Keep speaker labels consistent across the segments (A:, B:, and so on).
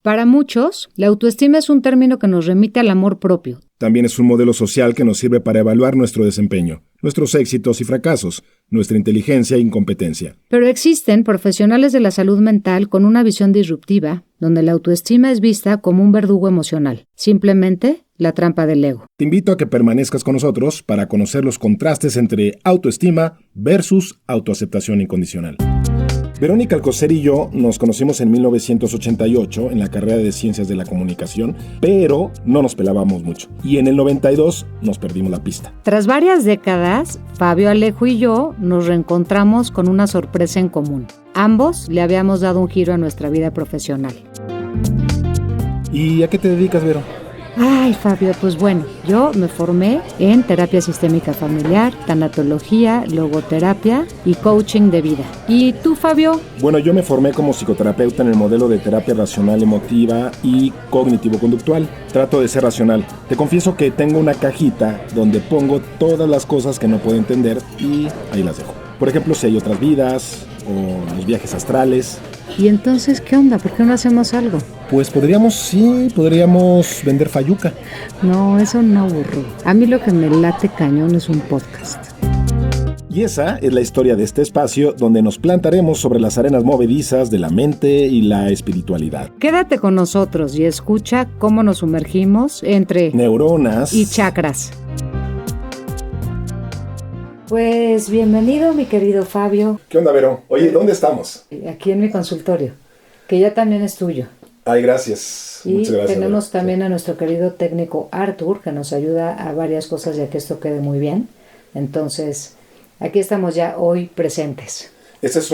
A: Para muchos, la autoestima es un término que nos remite al amor propio.
B: También es un modelo social que nos sirve para evaluar nuestro desempeño, nuestros éxitos y fracasos, nuestra inteligencia e incompetencia.
A: Pero existen profesionales de la salud mental con una visión disruptiva, donde la autoestima es vista como un verdugo emocional, simplemente la trampa del ego.
B: Te invito a que permanezcas con nosotros para conocer los contrastes entre autoestima versus autoaceptación incondicional. Verónica Alcocer y yo nos conocimos en 1988 en la carrera de Ciencias de la Comunicación, pero no nos pelábamos mucho. Y en el 92 nos perdimos la pista.
A: Tras varias décadas, Fabio Alejo y yo nos reencontramos con una sorpresa en común. Ambos le habíamos dado un giro a nuestra vida profesional.
B: ¿Y a qué te dedicas, Vero?
A: Ay, Fabio, pues bueno, yo me formé en terapia sistémica familiar, tanatología, logoterapia y coaching de vida. ¿Y tú, Fabio?
B: Bueno, yo me formé como psicoterapeuta en el modelo de terapia racional emotiva y cognitivo-conductual. Trato de ser racional. Te confieso que tengo una cajita donde pongo todas las cosas que no puedo entender y ahí las dejo. Por ejemplo, si hay otras vidas o los viajes astrales.
A: ¿Y entonces qué onda? ¿Por qué no hacemos algo?
B: Pues podríamos vender fayuca.
A: No, eso no aburro. A mí lo que me late cañón es un podcast.
B: Y esa es la historia de este espacio donde nos plantaremos sobre las arenas movedizas de la mente y la espiritualidad.
A: Quédate con nosotros y escucha cómo nos sumergimos entre
B: neuronas
A: y chakras. Pues bienvenido, mi querido Fabio.
B: ¿Qué onda, Vero? Oye, ¿dónde estamos?
A: Aquí en mi consultorio, que ya también es tuyo.
B: Ay, gracias.
A: Y
B: muchas gracias.
A: tenemos
B: Vero.
A: también a nuestro querido técnico Arthur, que nos ayuda a varias cosas ya que esto quede muy bien. Entonces, aquí estamos ya hoy presentes.
B: Este es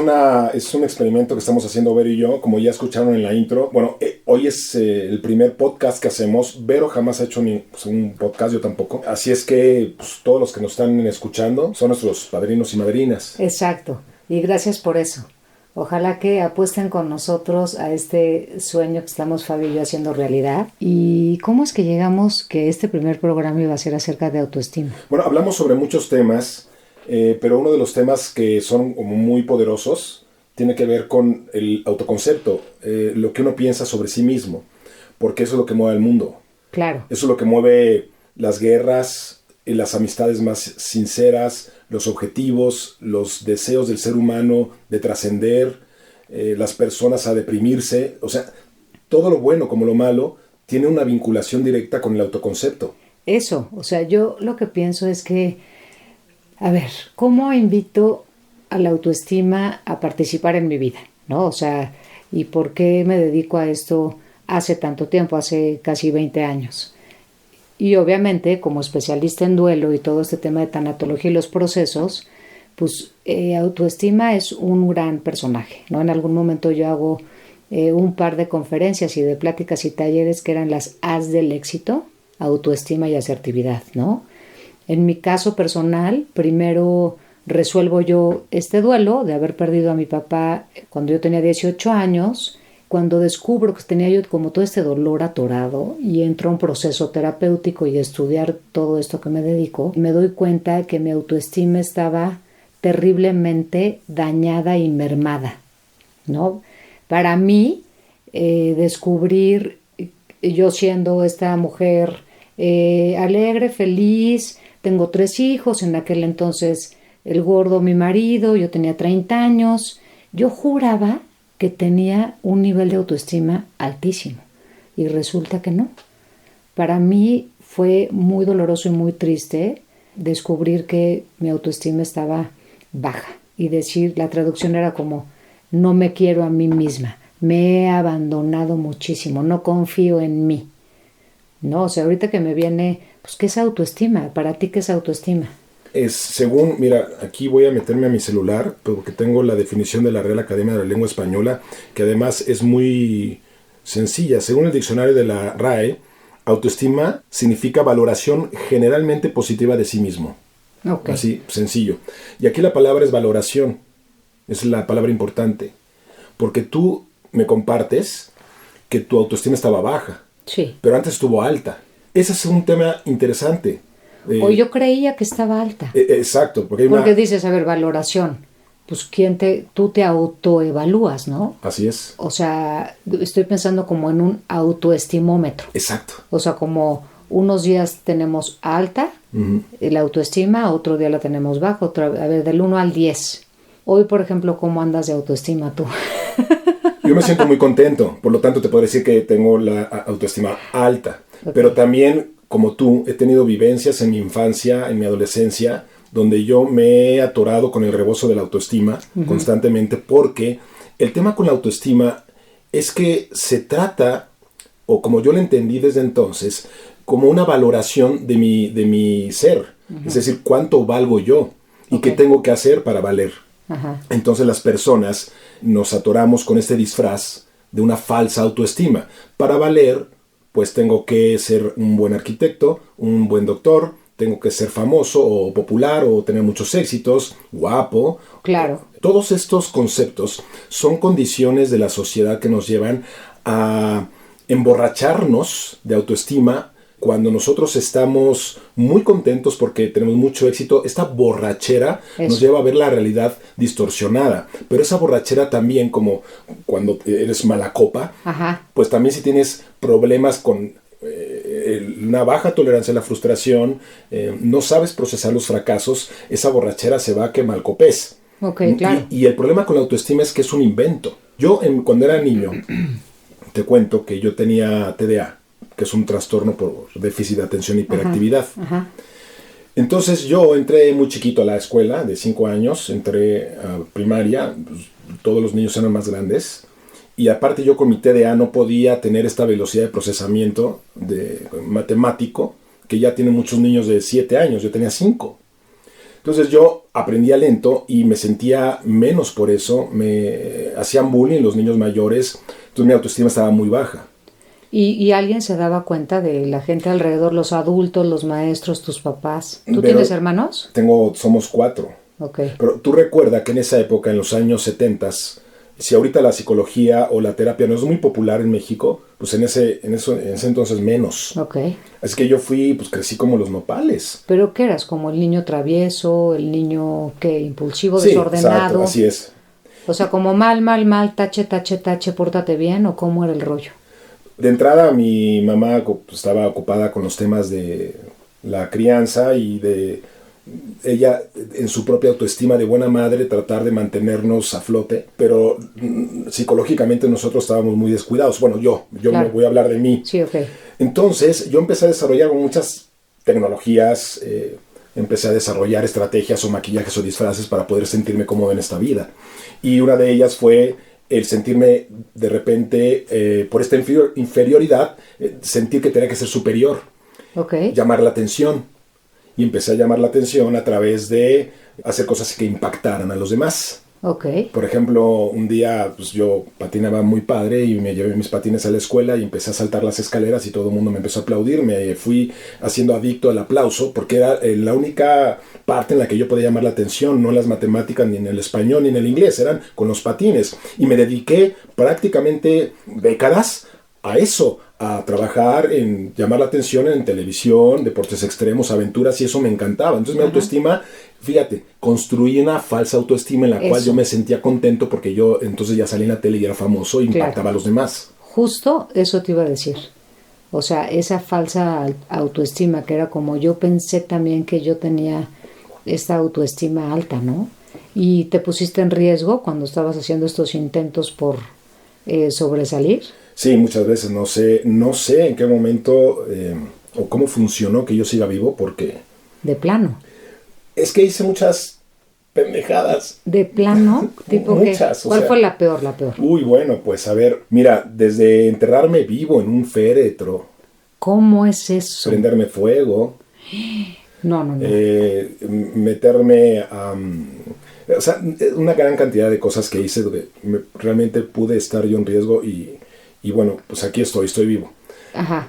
B: un experimento que estamos haciendo Vero y yo, como ya escucharon en la intro. Bueno, hoy es el primer podcast que hacemos. Vero jamás ha hecho un podcast, yo tampoco. Así es que pues, todos los que nos están escuchando son nuestros padrinos y madrinas.
A: Exacto, y gracias por eso. Ojalá que apuesten con nosotros a este sueño que estamos Fabio y yo haciendo realidad. ¿Y cómo es que llegamos que este primer programa iba a ser acerca de autoestima?
B: Bueno, hablamos sobre muchos temas. Pero uno de los temas que son como muy poderosos tiene que ver con el autoconcepto, lo que uno piensa sobre sí mismo, porque eso es lo que mueve al mundo.
A: Claro.
B: Eso es lo que mueve las guerras, las amistades más sinceras, los objetivos, los deseos del ser humano de trascender, las personas a deprimirse. O sea, todo lo bueno como lo malo tiene una vinculación directa con el autoconcepto.
A: Eso, o sea, yo lo que pienso es que a ver, ¿cómo invito a la autoestima a participar en mi vida? ¿No? O sea, ¿y por qué me dedico a esto hace tanto tiempo, hace casi 20 años? Y obviamente, como especialista en duelo y todo este tema de tanatología y los procesos, pues autoestima es un gran personaje, ¿no? En algún momento yo hago un par de conferencias y de pláticas y talleres que eran las As del éxito, autoestima y asertividad, ¿no? En mi caso personal, primero resuelvo yo este duelo de haber perdido a mi papá cuando yo tenía 18 años, cuando descubro que tenía yo como todo este dolor atorado y entro a un proceso terapéutico y a estudiar todo esto que me dedico, me doy cuenta que mi autoestima estaba terriblemente dañada y mermada, ¿no? Para mí, descubrir yo siendo esta mujer alegre, feliz. Tengo 3 hijos, en aquel entonces el gordo mi marido, yo tenía 30 años. Yo juraba que tenía un nivel de autoestima altísimo y resulta que no. Para mí fue muy doloroso y muy triste descubrir que mi autoestima estaba baja y decir, la traducción era como, no me quiero a mí misma, me he abandonado muchísimo, no confío en mí. No, o sea, ahorita que me viene, pues, ¿qué es autoestima? Para ti, ¿qué es autoestima?
B: Según, mira, aquí voy a meterme a mi celular, porque tengo la definición de la Real Academia de la Lengua Española, que además es muy sencilla. Según el diccionario de la RAE, autoestima significa valoración generalmente positiva de sí mismo.
A: Okay.
B: Así, sencillo. Y aquí la palabra es valoración, es la palabra importante, porque tú me compartes que tu autoestima estaba baja.
A: Sí.
B: Pero antes estuvo alta. Ese es un tema interesante.
A: O yo creía que estaba alta.
B: Exacto. Porque
A: dices, a ver, valoración. pues tú te autoevalúas, ¿no?
B: Así es.
A: O sea, estoy pensando como en un autoestimómetro.
B: Exacto.
A: O sea, como unos días tenemos alta la autoestima, otro día la tenemos baja, a ver, del 1 al 10. Hoy, por ejemplo, ¿cómo andas de autoestima tú?
B: Yo me siento muy contento, por lo tanto te puedo decir que tengo la autoestima alta,
A: Okay.
B: pero también, como tú, he tenido vivencias en mi infancia, en mi adolescencia, donde yo me he atorado con el rebozo de la autoestima constantemente, porque el tema con la autoestima es que se trata, o como yo lo entendí desde entonces, como una valoración de mi ser, es decir, cuánto valgo yo y qué tengo que hacer para valer.
A: Ajá.
B: Entonces las personas nos atoramos con este disfraz de una falsa autoestima. Para valer, pues tengo que ser un buen arquitecto, un buen doctor, tengo que ser famoso o popular o tener muchos éxitos, guapo.
A: Claro.
B: Todos estos conceptos son condiciones de la sociedad que nos llevan a emborracharnos de autoestima. Cuando nosotros estamos muy contentos porque tenemos mucho éxito, esta borrachera nos lleva a ver la realidad distorsionada. Pero esa borrachera también, como cuando eres mala copa, pues también si tienes problemas con una baja tolerancia a la frustración, no sabes procesar los fracasos, esa borrachera se va a que malcopés.
A: Okay, claro.
B: Y el problema con la autoestima es que es un invento. Yo, cuando era niño, te cuento que yo tenía TDA, que es un trastorno por déficit de atención e hiperactividad.
A: Ajá.
B: Entonces yo entré muy chiquito a la escuela, de 5 años, entré a primaria, pues, todos los niños eran más grandes, y aparte yo con mi TDA no podía tener esta velocidad de procesamiento matemático que ya tienen muchos niños de 7 años, yo tenía 5. Entonces yo aprendía lento y me sentía menos por eso, me hacían bullying los niños mayores, entonces mi autoestima estaba muy baja.
A: ¿Y alguien se daba cuenta de la gente alrededor, los adultos, los maestros, tus papás? ¿Tú tienes hermanos?
B: Somos 4.
A: Okay.
B: Pero tú recuerda que en esa época, en los años 70, si ahorita la psicología o la terapia no es muy popular en México, pues en ese entonces menos.
A: Okay.
B: Así que yo crecí como los nopales.
A: ¿Pero qué eras? ¿Como el niño travieso, el niño impulsivo,
B: sí,
A: desordenado?
B: Exacto, así es.
A: O sea, como mal, tache, pórtate bien, ¿o cómo era el rollo?
B: De entrada, mi mamá estaba ocupada con los temas de la crianza y de ella, en su propia autoestima de buena madre, tratar de mantenernos a flote, pero psicológicamente nosotros estábamos muy descuidados. Bueno, yo claro. Me voy a hablar de mí.
A: Sí, okay.
B: Entonces, yo empecé a desarrollar muchas tecnologías, empecé a desarrollar estrategias o maquillajes o disfraces para poder sentirme cómodo en esta vida. Y una de ellas fue el sentirme de repente, por esta inferioridad, sentir que tenía que ser superior.
A: Okay.
B: Llamar la atención. Y empecé a llamar la atención a través de hacer cosas que impactaran a los demás.
A: Okay.
B: Por ejemplo, un día yo patinaba muy padre y me llevé mis patines a la escuela y empecé a saltar las escaleras y todo el mundo me empezó a aplaudir. Me fui haciendo adicto al aplauso porque era la única parte en la que yo podía llamar la atención, no en las matemáticas, ni en el español, ni en el inglés, eran con los patines. Y me dediqué prácticamente décadas a eso, a trabajar en llamar la atención en televisión, deportes extremos, aventuras, y eso me encantaba. Entonces mi autoestima, fíjate, construí una falsa autoestima en la cual yo me sentía contento porque yo entonces ya salí en la tele y era famoso e impactaba a los demás.
A: Justo eso te iba a decir. O sea, esa falsa autoestima que era como yo pensé también que yo tenía esta autoestima alta, ¿no? Y te pusiste en riesgo cuando estabas haciendo estos intentos por sobresalir.
B: Sí, muchas veces no sé en qué momento o cómo funcionó que yo siga vivo porque...
A: De plano.
B: Es que hice muchas pendejadas.
A: ¿De plano? ¿Tipo
B: muchas.
A: ¿Cuál fue la peor?
B: Uy, bueno, pues a ver, mira, desde enterrarme vivo en un féretro.
A: ¿Cómo es eso?
B: Prenderme fuego.
A: No.
B: Meterme a... o sea, una gran cantidad de cosas que hice donde realmente pude estar yo en riesgo y bueno, pues aquí estoy vivo.
A: Ajá.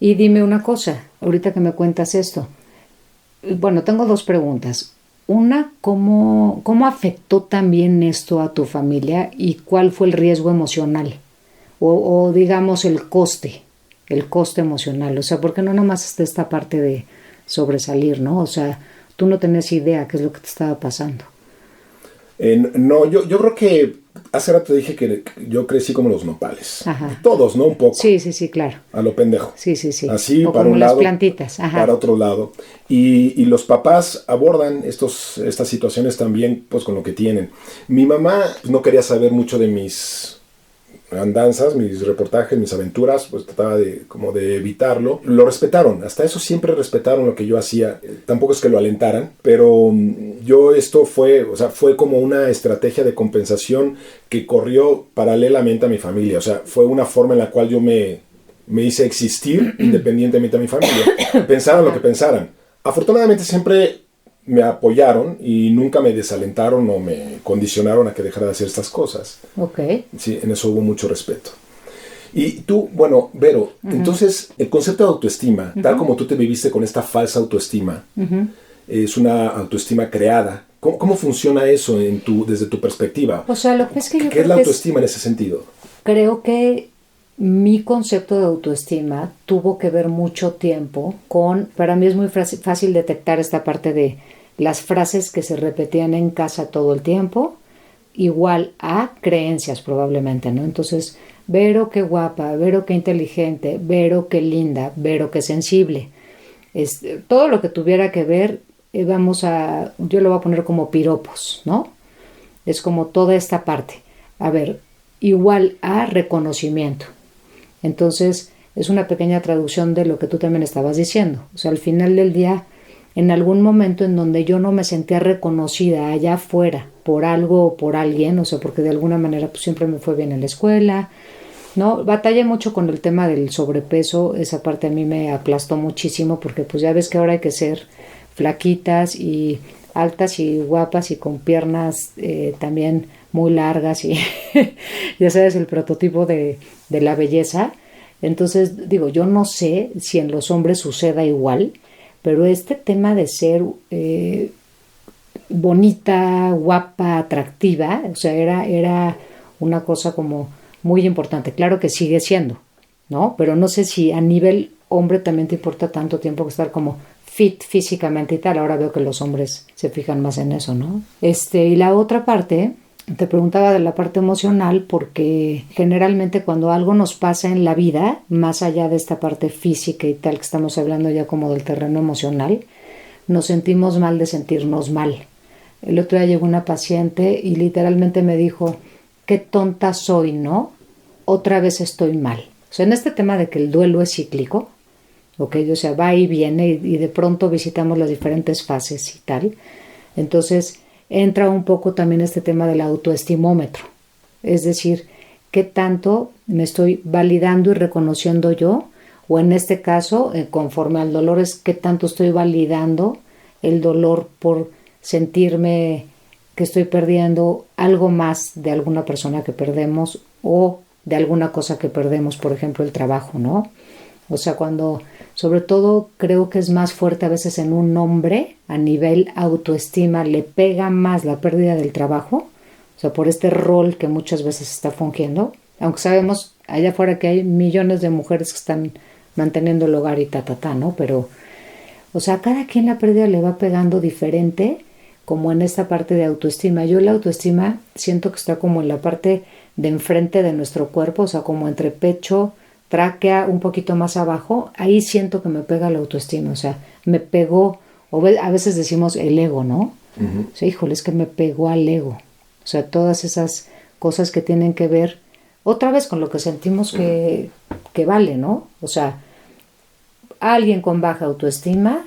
A: Y dime una cosa, ahorita que me cuentas esto. Bueno, tengo 2 preguntas. Una, ¿cómo afectó también esto a tu familia y cuál fue el riesgo emocional? O digamos el coste emocional. O sea, porque no nomás está esta parte de sobresalir, ¿no? O sea, tú no tenías idea qué es lo que te estaba pasando.
B: No, yo creo que hace rato dije que yo crecí como los nopales.
A: Ajá.
B: Todos, ¿no? Un poco.
A: Sí, sí, sí, claro.
B: A lo pendejo.
A: Sí, sí, sí.
B: Así,
A: O
B: para
A: como
B: un
A: las
B: lado,
A: plantitas. Ajá.
B: para otro lado. Y los papás abordan estas situaciones también, pues, con lo que tienen. Mi mamá no quería saber mucho de mis andanzas, mis reportajes, mis aventuras, pues trataba como de evitarlo. Lo respetaron, hasta eso siempre respetaron lo que yo hacía. Tampoco es que lo alentaran, pero esto fue como una estrategia de compensación que corrió paralelamente a mi familia. O sea, fue una forma en la cual yo me hice existir independientemente de mi familia. Pensaran lo que pensaran. Afortunadamente siempre me apoyaron y nunca me desalentaron o me condicionaron a que dejara de hacer estas cosas.
A: Ok.
B: Sí, en eso hubo mucho respeto. Y tú, bueno, Vero, entonces el concepto de autoestima, tal como tú te viviste con esta falsa autoestima, es una autoestima creada. ¿Cómo funciona eso desde tu perspectiva?
A: O sea, lo que es que yo
B: ¿Qué
A: creo
B: es la
A: que
B: autoestima en ese sentido?
A: creo que mi concepto de autoestima tuvo que ver mucho tiempo con, para mí es muy fácil detectar esta parte de las frases que se repetían en casa todo el tiempo, igual a creencias probablemente, ¿no? Entonces, Vero qué guapa, Vero qué inteligente, Vero qué linda, Vero qué sensible. Todo lo que tuviera que ver, yo lo voy a poner como piropos, ¿no? Es como toda esta parte. A ver, igual a reconocimiento. Entonces, es una pequeña traducción de lo que tú también estabas diciendo. O sea, al final del día, en algún momento en donde yo no me sentía reconocida allá afuera por algo o por alguien, o sea, porque de alguna manera pues siempre me fue bien en la escuela, ¿no? Batallé mucho con el tema del sobrepeso, esa parte a mí me aplastó muchísimo porque pues ya ves que ahora hay que ser flaquitas y altas y guapas y con piernas también muy largas y ya sabes el prototipo de la belleza. Entonces digo, yo no sé si en los hombres suceda igual, pero este tema de ser bonita, guapa, atractiva, o sea, era una cosa como muy importante. Claro que sigue siendo, ¿no? Pero no sé si a nivel hombre también te importa tanto tiempo que estar como fit físicamente y tal. Ahora veo que los hombres se fijan más en eso, ¿no? Y la otra parte, te preguntaba de la parte emocional porque generalmente cuando algo nos pasa en la vida, más allá de esta parte física y tal que estamos hablando ya como del terreno emocional, nos sentimos mal de sentirnos mal. El otro día llegó una paciente y literalmente me dijo, qué tonta soy, ¿no? Otra vez estoy mal. O sea, en este tema de que el duelo es cíclico, ¿ok? O sea, va y viene y de pronto visitamos las diferentes fases y tal. Entonces entra un poco también este tema del autoestimómetro. Es decir, qué tanto me estoy validando y reconociendo yo, o en este caso, conforme al dolor, es qué tanto estoy validando el dolor por sentirme que estoy perdiendo algo más de alguna persona que perdemos o de alguna cosa que perdemos, por ejemplo, el trabajo, ¿no? O sea, sobre todo creo que es más fuerte a veces en un hombre a nivel autoestima, le pega más la pérdida del trabajo, o sea, por este rol que muchas veces está fungiendo, aunque sabemos allá afuera que hay millones de mujeres que están manteniendo el hogar y ¿no? Pero, o sea, a cada quien la pérdida le va pegando diferente, como en esta parte de autoestima. Yo la autoestima siento que está como en la parte de enfrente de nuestro cuerpo, o sea, como entre pecho, tráquea, un poquito más abajo, ahí siento que me pega la autoestima, o sea, me pegó, a veces decimos el ego, ¿no? O sea, híjole, es que me pegó al ego. O sea, todas esas cosas que tienen que ver otra vez con lo que sentimos que vale, ¿no? O sea, alguien con baja autoestima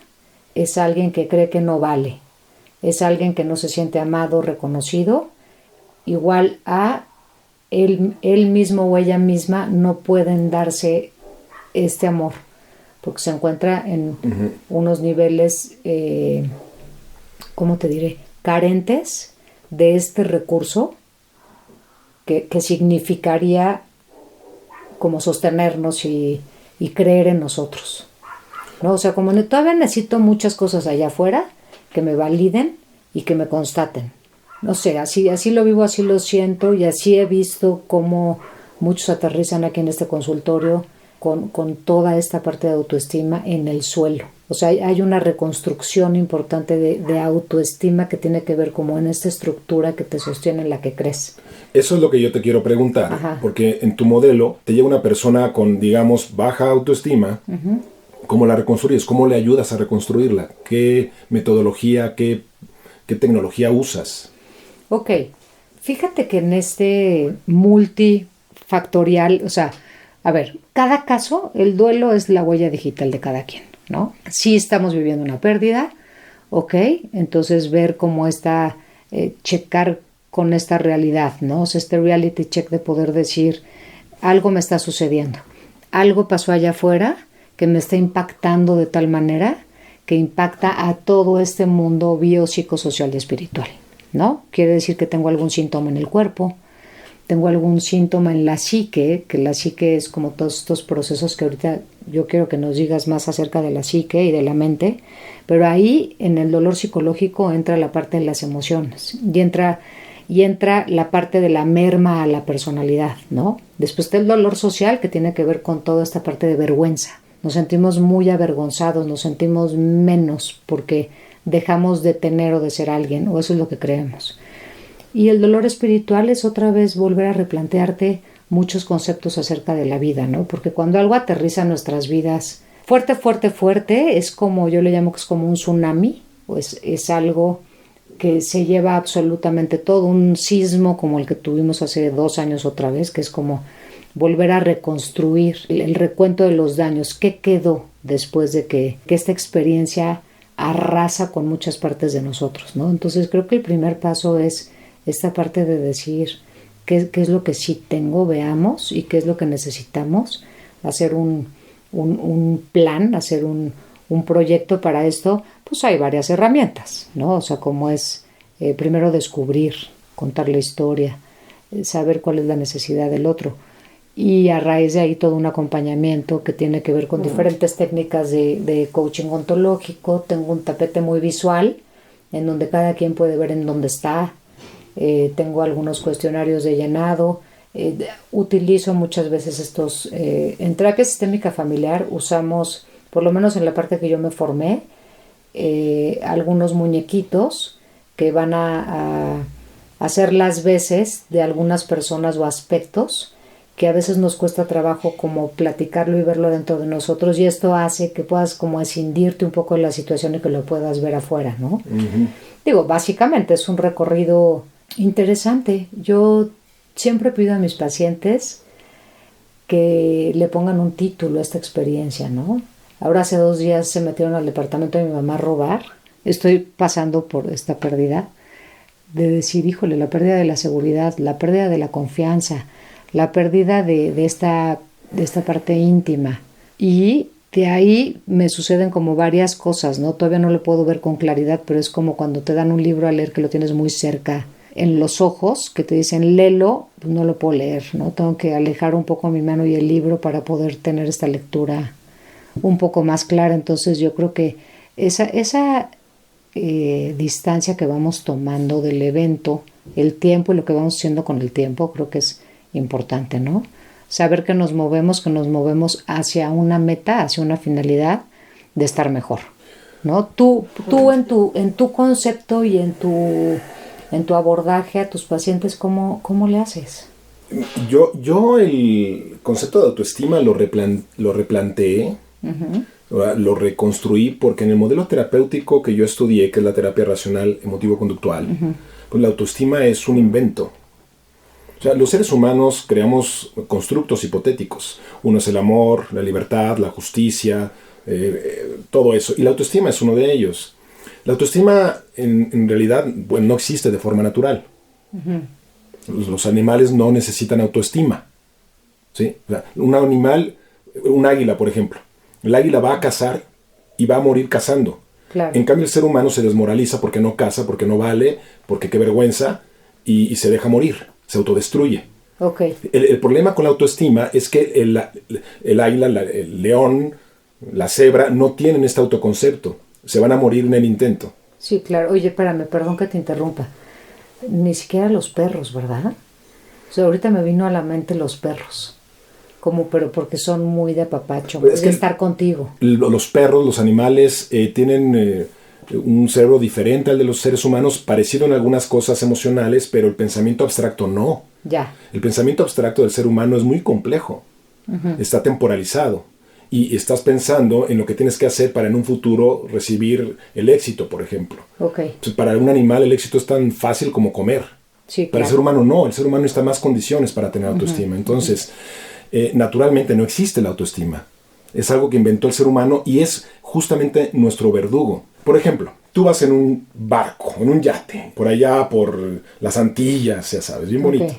A: es alguien que cree que no vale, es alguien que no se siente amado, reconocido, igual a él mismo o ella misma no pueden darse este amor, porque se encuentra en unos niveles, ¿cómo te diré?, carentes de este recurso que significaría como sostenernos y creer en nosotros, ¿no? O sea, como todavía necesito muchas cosas allá afuera que me validen y que me constaten. No sé, así lo vivo, así lo siento y así he visto cómo muchos aterrizan aquí en este consultorio con toda esta parte de autoestima en el suelo. O sea, hay una reconstrucción importante de autoestima que tiene que ver como en esta estructura que te sostiene en la que crees.
B: Eso es lo que yo te quiero preguntar,
A: Ajá.
B: porque en tu modelo te llega una persona con, digamos, baja autoestima. ¿Cómo la reconstruyes? ¿Cómo le ayudas a reconstruirla? ¿Qué metodología, qué tecnología usas?
A: Ok, fíjate que en este multifactorial, o sea, a ver, cada caso, el duelo es la huella digital de cada quien, ¿no? Sí estamos viviendo una pérdida, ok, entonces ver cómo está, checar con esta realidad, ¿no? O sea, este reality check de poder decir, algo me está sucediendo, algo pasó allá afuera que me está impactando de tal manera que impacta a todo este mundo biopsicosocial y espiritual, ¿no? Quiere decir que tengo algún síntoma en el cuerpo, tengo algún síntoma en la psique, que la psique es como todos estos procesos que ahorita yo quiero que nos digas más acerca de la psique y de la mente, pero ahí en el dolor psicológico entra la parte de las emociones y entra la parte de la merma a la personalidad, ¿no? Después está el dolor social que tiene que ver con toda esta parte de vergüenza. Nos sentimos muy avergonzados, nos sentimos menos porque dejamos de tener o de ser alguien, o eso es lo que creemos. Y el dolor espiritual es otra vez volver a replantearte muchos conceptos acerca de la vida, ¿no? Porque cuando algo aterriza en nuestras vidas fuerte, fuerte, fuerte, es como, yo le llamo que es como un tsunami, pues es algo que se lleva absolutamente todo, un sismo como el que tuvimos hace 2 años otra vez, que es como volver a reconstruir el recuento de los daños, qué quedó después de que esta experiencia arrasa con muchas partes de nosotros, ¿no? Entonces creo que el primer paso es esta parte de decir qué es lo que sí tengo, veamos, y qué es lo que necesitamos, hacer un plan, hacer un proyecto para esto. Pues hay varias herramientas, ¿no? O sea, como es primero descubrir, contar la historia, saber cuál es la necesidad del otro, y a raíz de ahí todo un acompañamiento que tiene que ver con diferentes técnicas de coaching ontológico. Tengo un tapete muy visual en donde cada quien puede ver en dónde está. Tengo algunos cuestionarios de llenado. Utilizo muchas veces estos, en terapia sistémica familiar usamos, por lo menos en la parte que yo me formé, algunos muñequitos que van a hacer las veces de algunas personas o aspectos que a veces nos cuesta trabajo como platicarlo y verlo dentro de nosotros, y esto hace que puedas como escindirte un poco de la situación y que lo puedas ver afuera, ¿no? Digo, básicamente es un recorrido interesante. Yo siempre pido a mis pacientes que le pongan un título a esta experiencia, ¿no? Ahora hace 2 días se metieron al departamento de mi mamá a robar. Estoy pasando por esta pérdida de decir, híjole, la pérdida de la seguridad, la pérdida de la confianza, la pérdida de esta parte íntima. Y de ahí me suceden como varias cosas, ¿no? Todavía no lo puedo ver con claridad, pero es como cuando te dan un libro a leer que lo tienes muy cerca en los ojos, que te dicen léelo, pues no lo puedo leer, ¿no? Tengo que alejar un poco mi mano y el libro para poder tener esta lectura un poco más clara. Entonces yo creo que esa distancia que vamos tomando del evento, el tiempo y lo que vamos haciendo con el tiempo, creo que es importante, ¿no? Saber que nos movemos hacia una meta, hacia una finalidad de estar mejor, ¿no? Tú en tu concepto y en tu abordaje a tus pacientes, ¿cómo le haces?
B: Yo el concepto de autoestima lo replanteé, lo reconstruí, porque en el modelo terapéutico que yo estudié, que es la terapia racional emotivo-conductual, pues la autoestima es un invento. O sea, los seres humanos creamos constructos hipotéticos. Uno es el amor, la libertad, la justicia, todo eso. Y la autoestima es uno de ellos. La autoestima, en realidad, bueno, no existe de forma natural. Los animales no necesitan autoestima, ¿sí? O sea, un animal, un águila, por ejemplo. El águila va a cazar y va a morir cazando.
A: Claro.
B: En cambio, el ser humano se desmoraliza porque no caza, porque no vale, porque qué vergüenza, y se deja morir. Se autodestruye.
A: Okay.
B: El problema con la autoestima es que el águila, el león, la cebra no tienen este autoconcepto. Se van a morir en el intento.
A: Sí, claro. Oye, espérame, perdón que te interrumpa. Ni siquiera los perros, ¿verdad? O sea, ahorita me vino a la mente los perros. Como, pero porque son muy de apapacho, muy de estar contigo.
B: Los perros, los animales, tienen un cerebro diferente al de los seres humanos, parecido en algunas cosas emocionales, pero el pensamiento abstracto no.
A: Ya.
B: El pensamiento abstracto del ser humano es muy complejo. Está temporalizado. Y estás pensando en lo que tienes que hacer para en un futuro recibir el éxito, por ejemplo.
A: Okay.
B: Entonces, para un animal el éxito es tan fácil como comer.
A: Sí,
B: para el ser humano no. El ser humano necesita más condiciones para tener autoestima. Entonces, naturalmente no existe la autoestima. Es algo que inventó el ser humano y es justamente nuestro verdugo. Por ejemplo, tú vas en un barco, en un yate, por allá por las Antillas, ya sabes, bien bonito.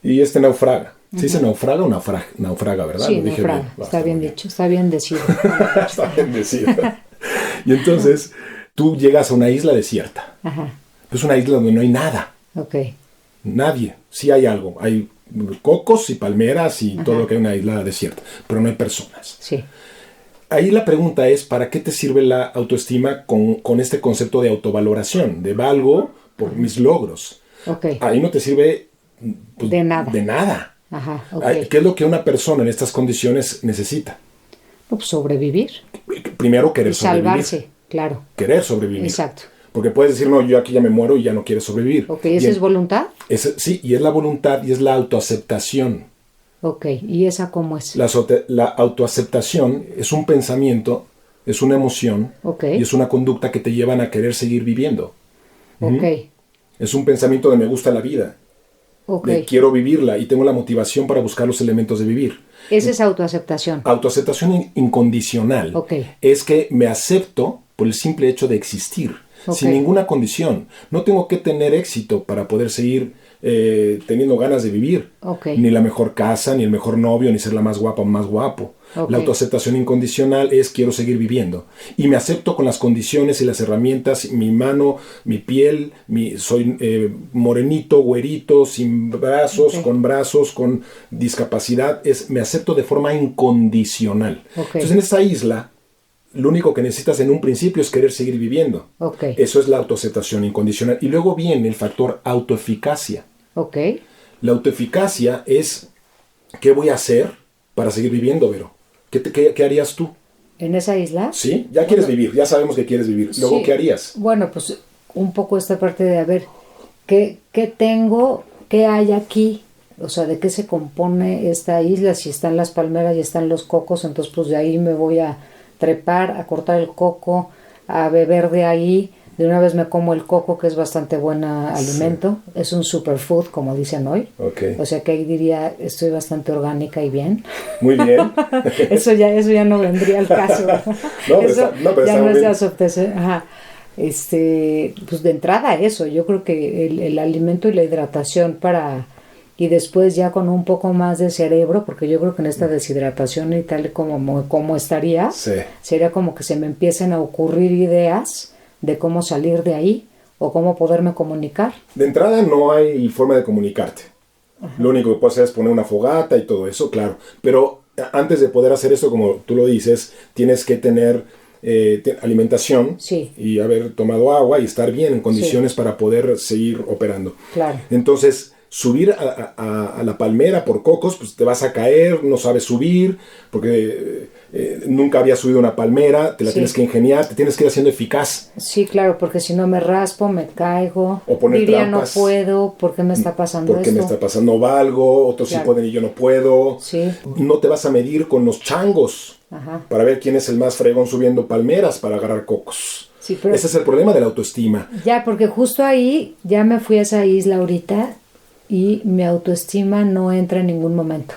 B: Y naufraga. ¿Se dice naufraga o naufraga, verdad?
A: Sí,
B: Lo dije
A: naufraga.
B: bien.
A: Está bien dicho, está bien decido.
B: Está bien decido. Y entonces, tú llegas a una isla desierta.
A: Ajá.
B: Es una isla donde no hay nada.
A: Ok.
B: Nadie. Sí hay algo. Hay cocos y palmeras y todo lo que hay en una isla desierta. Pero no hay personas.
A: Sí.
B: Ahí la pregunta es, ¿para qué te sirve la autoestima con este concepto de autovaloración? De valgo por mis logros.
A: Okay.
B: Ahí no te sirve pues,
A: de nada.
B: De nada.
A: Ajá, okay.
B: ¿Qué es lo que una persona en estas condiciones necesita?
A: Pues sobrevivir.
B: Primero querer sobrevivir.
A: Salvarse, claro.
B: Querer sobrevivir.
A: Exacto.
B: Porque puedes decir, no, yo aquí ya me muero y ya no quiero sobrevivir.
A: Ok, ¿esa es voluntad?
B: Sí, y es la voluntad y es la autoaceptación.
A: Ok, ¿y esa cómo es?
B: La autoaceptación es un pensamiento, es una emoción y es una conducta que te llevan a querer seguir viviendo.
A: Ok.
B: Es un pensamiento de me gusta la vida.
A: Okay.
B: De quiero vivirla y tengo la motivación para buscar los elementos de vivir.
A: Esa es autoaceptación.
B: Autoaceptación incondicional es que me acepto por el simple hecho de existir, sin ninguna condición. No tengo que tener éxito para poder seguir teniendo ganas de vivir. Ni la mejor casa, ni el mejor novio, ni ser la más guapa o más guapo. La autoaceptación incondicional es quiero seguir viviendo. Y me acepto con las condiciones y las herramientas, mi mano, mi piel, soy morenito, güerito, sin brazos, con brazos, con discapacidad. Me acepto de forma incondicional. Entonces en esta isla, lo único que necesitas en un principio es querer seguir viviendo. Eso es la autoaceptación incondicional. Y luego viene el factor autoeficacia. La autoeficacia es ¿qué voy a hacer para seguir viviendo, Vero? ¿Qué harías tú?
A: ¿En esa isla?
B: Sí, ya quieres vivir, ya sabemos que quieres vivir. Luego, ¿qué harías?
A: Bueno, pues un poco esta parte de, a ver, ¿qué tengo? ¿Qué hay aquí? O sea, ¿de qué se compone esta isla? Si están las palmeras y están los cocos, entonces pues de ahí me voy a trepar, a cortar el coco, a beber de ahí. De una vez me como el coco, que es bastante buen alimento. Sí. Es un superfood, como dicen hoy. O sea que ahí diría, estoy bastante orgánica y bien.
B: Muy bien.
A: eso ya no vendría al caso.
B: Pero ya no es de
A: aceptación. Pues de entrada eso. Yo creo que el alimento y la hidratación y después ya con un poco más de cerebro, porque yo creo que en esta deshidratación y tal como estaría, sería como que se me empiecen a ocurrir ideas de cómo salir de ahí o cómo poderme comunicar.
B: De entrada no hay forma de comunicarte. Lo único que puedes hacer es poner una fogata y todo eso, claro. Pero antes de poder hacer esto, como tú lo dices, tienes que tener alimentación y haber tomado agua y estar bien en condiciones para poder seguir operando.
A: Claro.
B: Entonces, subir a la palmera por cocos, pues te vas a caer, no sabes subir, porque nunca habías subido una palmera, te la tienes que ingeniar, te tienes que ir haciendo eficaz.
A: Sí, claro, porque si no me raspo, me caigo,
B: o poner trampas.
A: No puedo, ¿por qué me está pasando esto?
B: ¿Por qué me está pasando? No valgo, otros sí pueden y yo no puedo. No te vas a medir con los changos para ver quién es el más fregón subiendo palmeras para agarrar cocos. Ese es el problema de la autoestima.
A: Ya, porque justo ahí ya me fui a esa isla ahorita y mi autoestima no entra en ningún momento.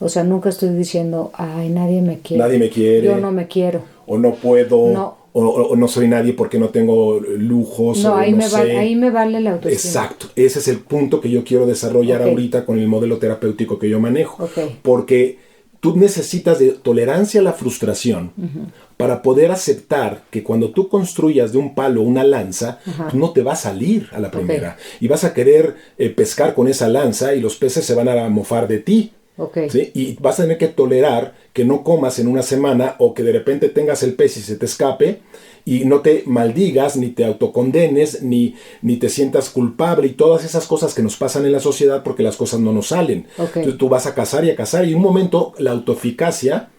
A: O sea, nunca estoy diciendo, ay, nadie me quiere.
B: Nadie me quiere.
A: Yo no me quiero.
B: O no puedo.
A: No.
B: O no soy nadie porque no tengo lujos.
A: No, ahí
B: ahí
A: me vale la autoestima.
B: Exacto. Ese es el punto que yo quiero desarrollar ahorita con el modelo terapéutico que yo manejo. Porque tú necesitas de tolerancia a la frustración para poder aceptar que cuando tú construyas de un palo una lanza, no te va a salir a la primera. Y vas a querer pescar con esa lanza y los peces se van a mofar de ti.
A: Ok.
B: ¿Sí? Y vas a tener que tolerar que no comas en una semana o que de repente tengas el pez y se te escape y no te maldigas, ni te autocondenes, ni te sientas culpable y todas esas cosas que nos pasan en la sociedad porque las cosas no nos salen.
A: Ok.
B: Entonces tú vas a cazar y en un momento la autoeficacia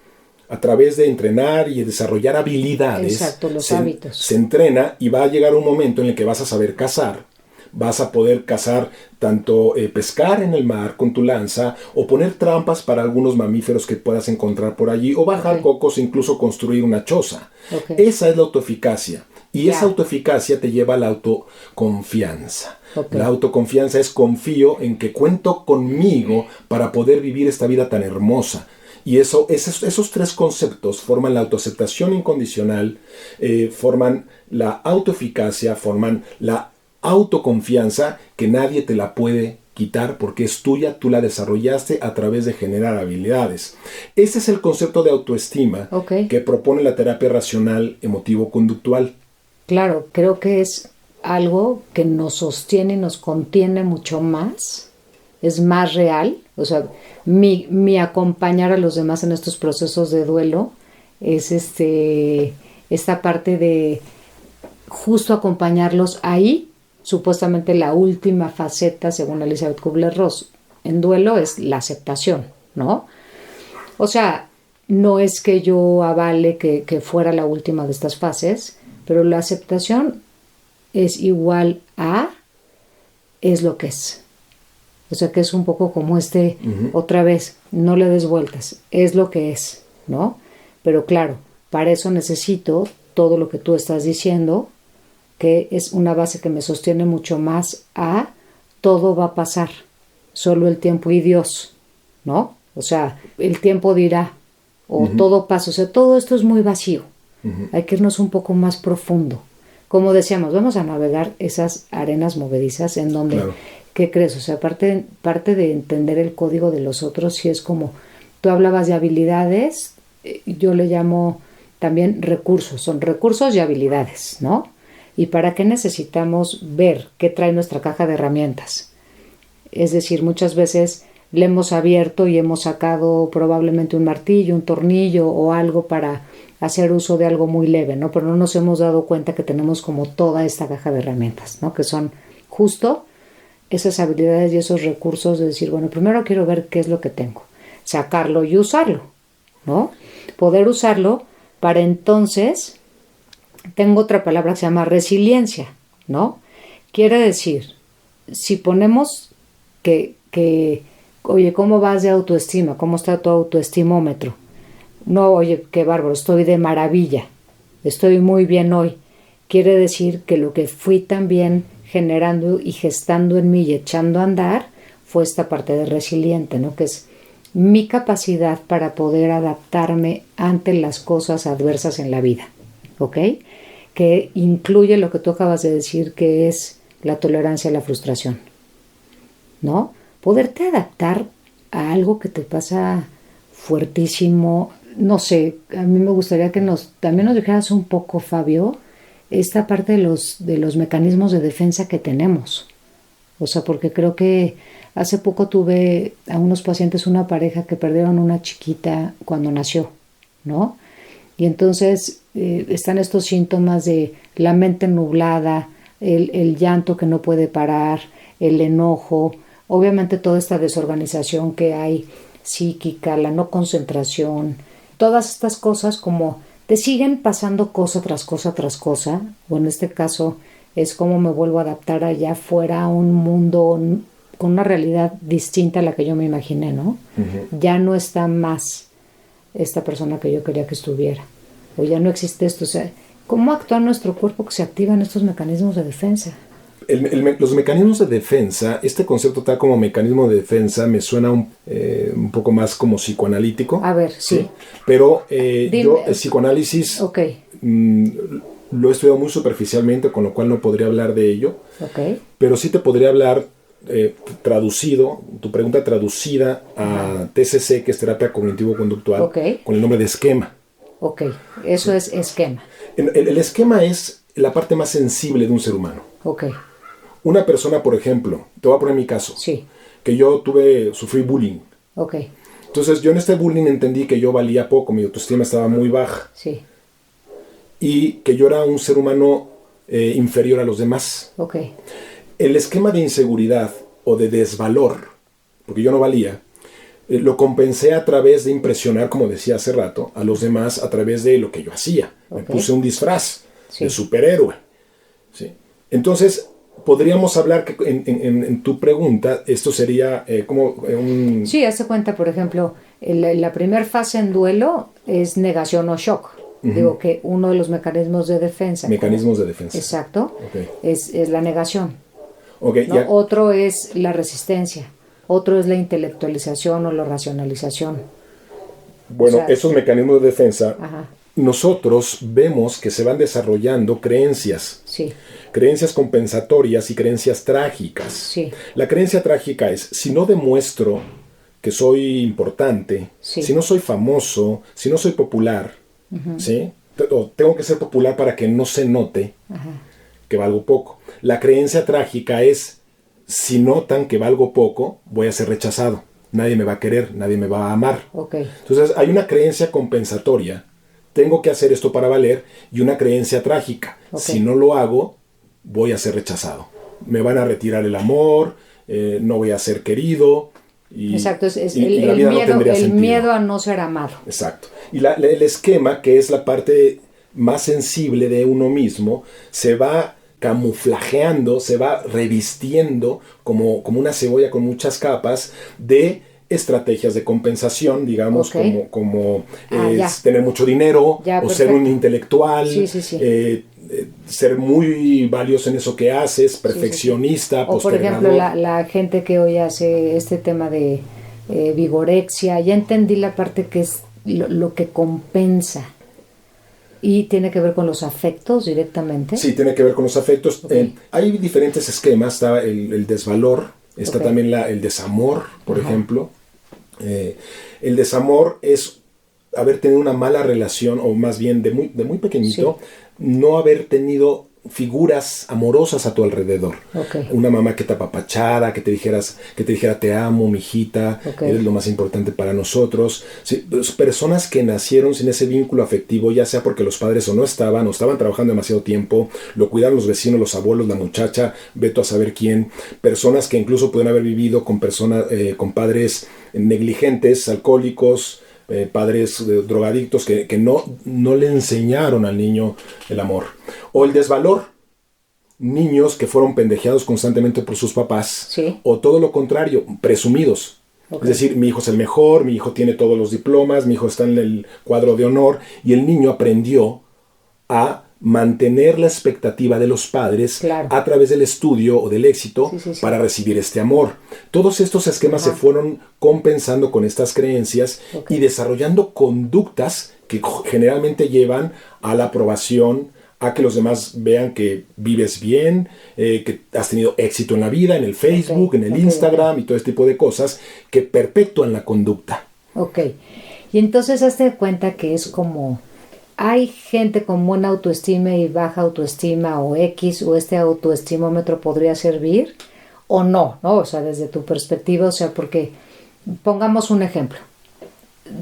B: a través de entrenar y desarrollar habilidades
A: Exacto, los hábitos.
B: se entrena y va a llegar un momento en el que vas a saber cazar. Vas a poder cazar, tanto pescar en el mar con tu lanza o poner trampas para algunos mamíferos que puedas encontrar por allí o bajar cocos, incluso construir una choza. Esa es la autoeficacia. Y esa autoeficacia te lleva a la autoconfianza. La autoconfianza es confío en que cuento conmigo para poder vivir esta vida tan hermosa. Y esos tres conceptos forman la autoaceptación incondicional, forman la autoeficacia, forman la autoconfianza que nadie te la puede quitar porque es tuya, tú la desarrollaste a través de generar habilidades. Ese es el concepto de autoestima que propone la terapia racional emotivo-conductual.
A: Claro, creo que es algo que nos sostiene y nos contiene mucho más, es más real, o sea, mi acompañar a los demás en estos procesos de duelo es esta parte de justo acompañarlos ahí. Supuestamente la última faceta, según Elizabeth Kubler-Ross, en duelo es la aceptación, ¿no? O sea, no es que yo avale que fuera la última de estas fases, pero la aceptación es igual a es lo que es. O sea, que es un poco como otra vez, no le des vueltas, es lo que es, ¿no? Pero claro, para eso necesito todo lo que tú estás diciendo, que es una base que me sostiene mucho más a todo va a pasar, solo el tiempo y Dios, ¿no? O sea, el tiempo dirá, o todo pasa, o sea, todo esto es muy vacío. Hay que irnos un poco más profundo. Como decíamos, vamos a navegar esas arenas movedizas en donde, ¿qué crees? O sea, parte de entender el código de los otros, si es como, tú hablabas de habilidades, yo le llamo también recursos, son recursos y habilidades, ¿no? ¿Y para qué necesitamos ver qué trae nuestra caja de herramientas? Es decir, muchas veces le hemos abierto y hemos sacado probablemente un martillo, un tornillo o algo para hacer uso de algo muy leve, ¿no? Pero no nos hemos dado cuenta que tenemos como toda esta caja de herramientas, ¿no? Que son justo esas habilidades y esos recursos de decir, bueno, primero quiero ver qué es lo que tengo, sacarlo y usarlo, ¿no? Poder usarlo para entonces... Tengo otra palabra que se llama resiliencia, ¿no? Quiere decir, si ponemos oye, ¿cómo vas de autoestima? ¿Cómo está tu autoestimómetro? No, oye, qué bárbaro, estoy de maravilla, estoy muy bien hoy. Quiere decir que lo que fui también generando y gestando en mí y echando a andar fue esta parte de resiliente, ¿no? Que es mi capacidad para poder adaptarme ante las cosas adversas en la vida, ¿ok? Que incluye lo que tú acabas de decir, que es la tolerancia a la frustración, ¿no? Poderte adaptar a algo que te pasa fuertísimo. No sé, a mí me gustaría que también nos dijeras un poco, Fabio, esta parte de los mecanismos de defensa que tenemos. O sea, porque creo que hace poco tuve a unos pacientes, una pareja que perdieron una chiquita cuando nació, ¿no? Y entonces están estos síntomas de la mente nublada, el llanto que no puede parar, el enojo, obviamente toda esta desorganización que hay psíquica, la no concentración, todas estas cosas como te siguen pasando cosa tras cosa tras cosa, o en este caso es como me vuelvo a adaptar allá afuera a un mundo con una realidad distinta a la que yo me imaginé, ¿no? Ya no está más esta persona que yo quería que estuviera, o ya no existe esto. O sea, ¿cómo actúa nuestro cuerpo que se activan estos mecanismos de defensa?
B: Los mecanismos de defensa, este concepto tal como mecanismo de defensa me suena un poco más como psicoanalítico.
A: A ver, sí.
B: Pero yo el psicoanálisis lo he estudiado muy superficialmente, con lo cual no podría hablar de ello. Pero sí te podría hablar traducido, tu pregunta traducida a TCC, que es terapia cognitivo-conductual, con el nombre de esquema.
A: Eso es esquema.
B: El esquema es la parte más sensible de un ser humano. Una persona, por ejemplo, te voy a poner mi caso, que yo sufrí bullying. Entonces yo en este bullying entendí que yo valía poco, mi autoestima estaba muy baja.
A: Sí.
B: Y que yo era un ser humano inferior a los demás.
A: Ok.
B: El esquema de inseguridad o de desvalor, porque yo no valía, lo compensé a través de impresionar, como decía hace rato, a los demás a través de lo que yo hacía. Me puse un disfraz de superhéroe. ¿Sí? Entonces, podríamos hablar que en tu pregunta, esto sería como un...
A: Sí, hazte cuenta, por ejemplo, la primera fase en duelo es negación o shock. Digo que uno de los mecanismos de defensa.
B: Mecanismos de defensa.
A: Exacto.
B: Okay.
A: Es la negación.
B: Okay,
A: ¿No? Otro es la resistencia. Otro es la intelectualización o la racionalización.
B: Bueno, o sea, esos mecanismos de defensa,
A: ajá.
B: Nosotros vemos que se van desarrollando creencias.
A: Sí.
B: Creencias compensatorias y creencias trágicas.
A: Sí.
B: La creencia trágica es, si no demuestro que soy importante,
A: sí.
B: si no soy famoso, si no soy popular, ¿sí? O tengo que ser popular para que no se note que valgo poco. La creencia trágica es, si notan que valgo poco, voy a ser rechazado. Nadie me va a querer, nadie me va a amar.
A: Okay.
B: Entonces hay una creencia compensatoria, tengo que hacer esto para valer, y una creencia trágica.
A: Okay.
B: Si no lo hago, voy a ser rechazado. Me van a retirar el amor, no voy a ser querido. Y,
A: exacto, es
B: y la vida no tendría sentido.
A: El miedo a no ser amado.
B: Exacto. Y el esquema, que es la parte más sensible de uno mismo, se va camuflajeando, se va revistiendo como una cebolla con muchas capas de estrategias de compensación, digamos, como tener mucho dinero,
A: ya,
B: o
A: perfecto.
B: ser un intelectual,
A: sí.
B: ser muy valioso en eso que haces, perfeccionista,
A: sí. O por ejemplo, la gente que hoy hace este tema de vigorexia, ya entendí la parte que es lo que compensa. ¿Y tiene que ver con los afectos directamente?
B: Sí, tiene que ver con los afectos.
A: Okay.
B: Hay diferentes esquemas. Está el desvalor, está también el desamor, por ejemplo. El desamor es haber tenido una mala relación, o más bien de muy pequeñito, no haber tenido figuras amorosas a tu alrededor. Una mamá que te apapachara, que te dijera te amo, mijita, eres lo más importante para nosotros. Sí, pues, personas que nacieron sin ese vínculo afectivo, ya sea porque los padres o estaban trabajando demasiado tiempo, lo cuidaron los vecinos, los abuelos, la muchacha, veto a saber quién. Personas que incluso pueden haber vivido con con padres negligentes, alcohólicos, padres drogadictos que no le enseñaron al niño el amor. O el desvalor, niños que fueron pendejeados constantemente por sus papás, o todo lo contrario, presumidos. Es decir, mi hijo es el mejor, mi hijo tiene todos los diplomas, mi hijo está en el cuadro de honor, y el niño aprendió a mantener la expectativa de los padres a través del estudio o del éxito para recibir este amor. Todos estos esquemas se fueron compensando con estas creencias y desarrollando conductas que generalmente llevan a la aprobación, a que los demás vean que vives bien, que has tenido éxito en la vida, en el Facebook, en el Instagram y todo este tipo de cosas que perpetúan la conducta.
A: Y entonces hazte cuenta que es como... ¿Hay gente con buena autoestima y baja autoestima o X, o este autoestimómetro podría servir o no? O sea, desde tu perspectiva, o sea, porque pongamos un ejemplo.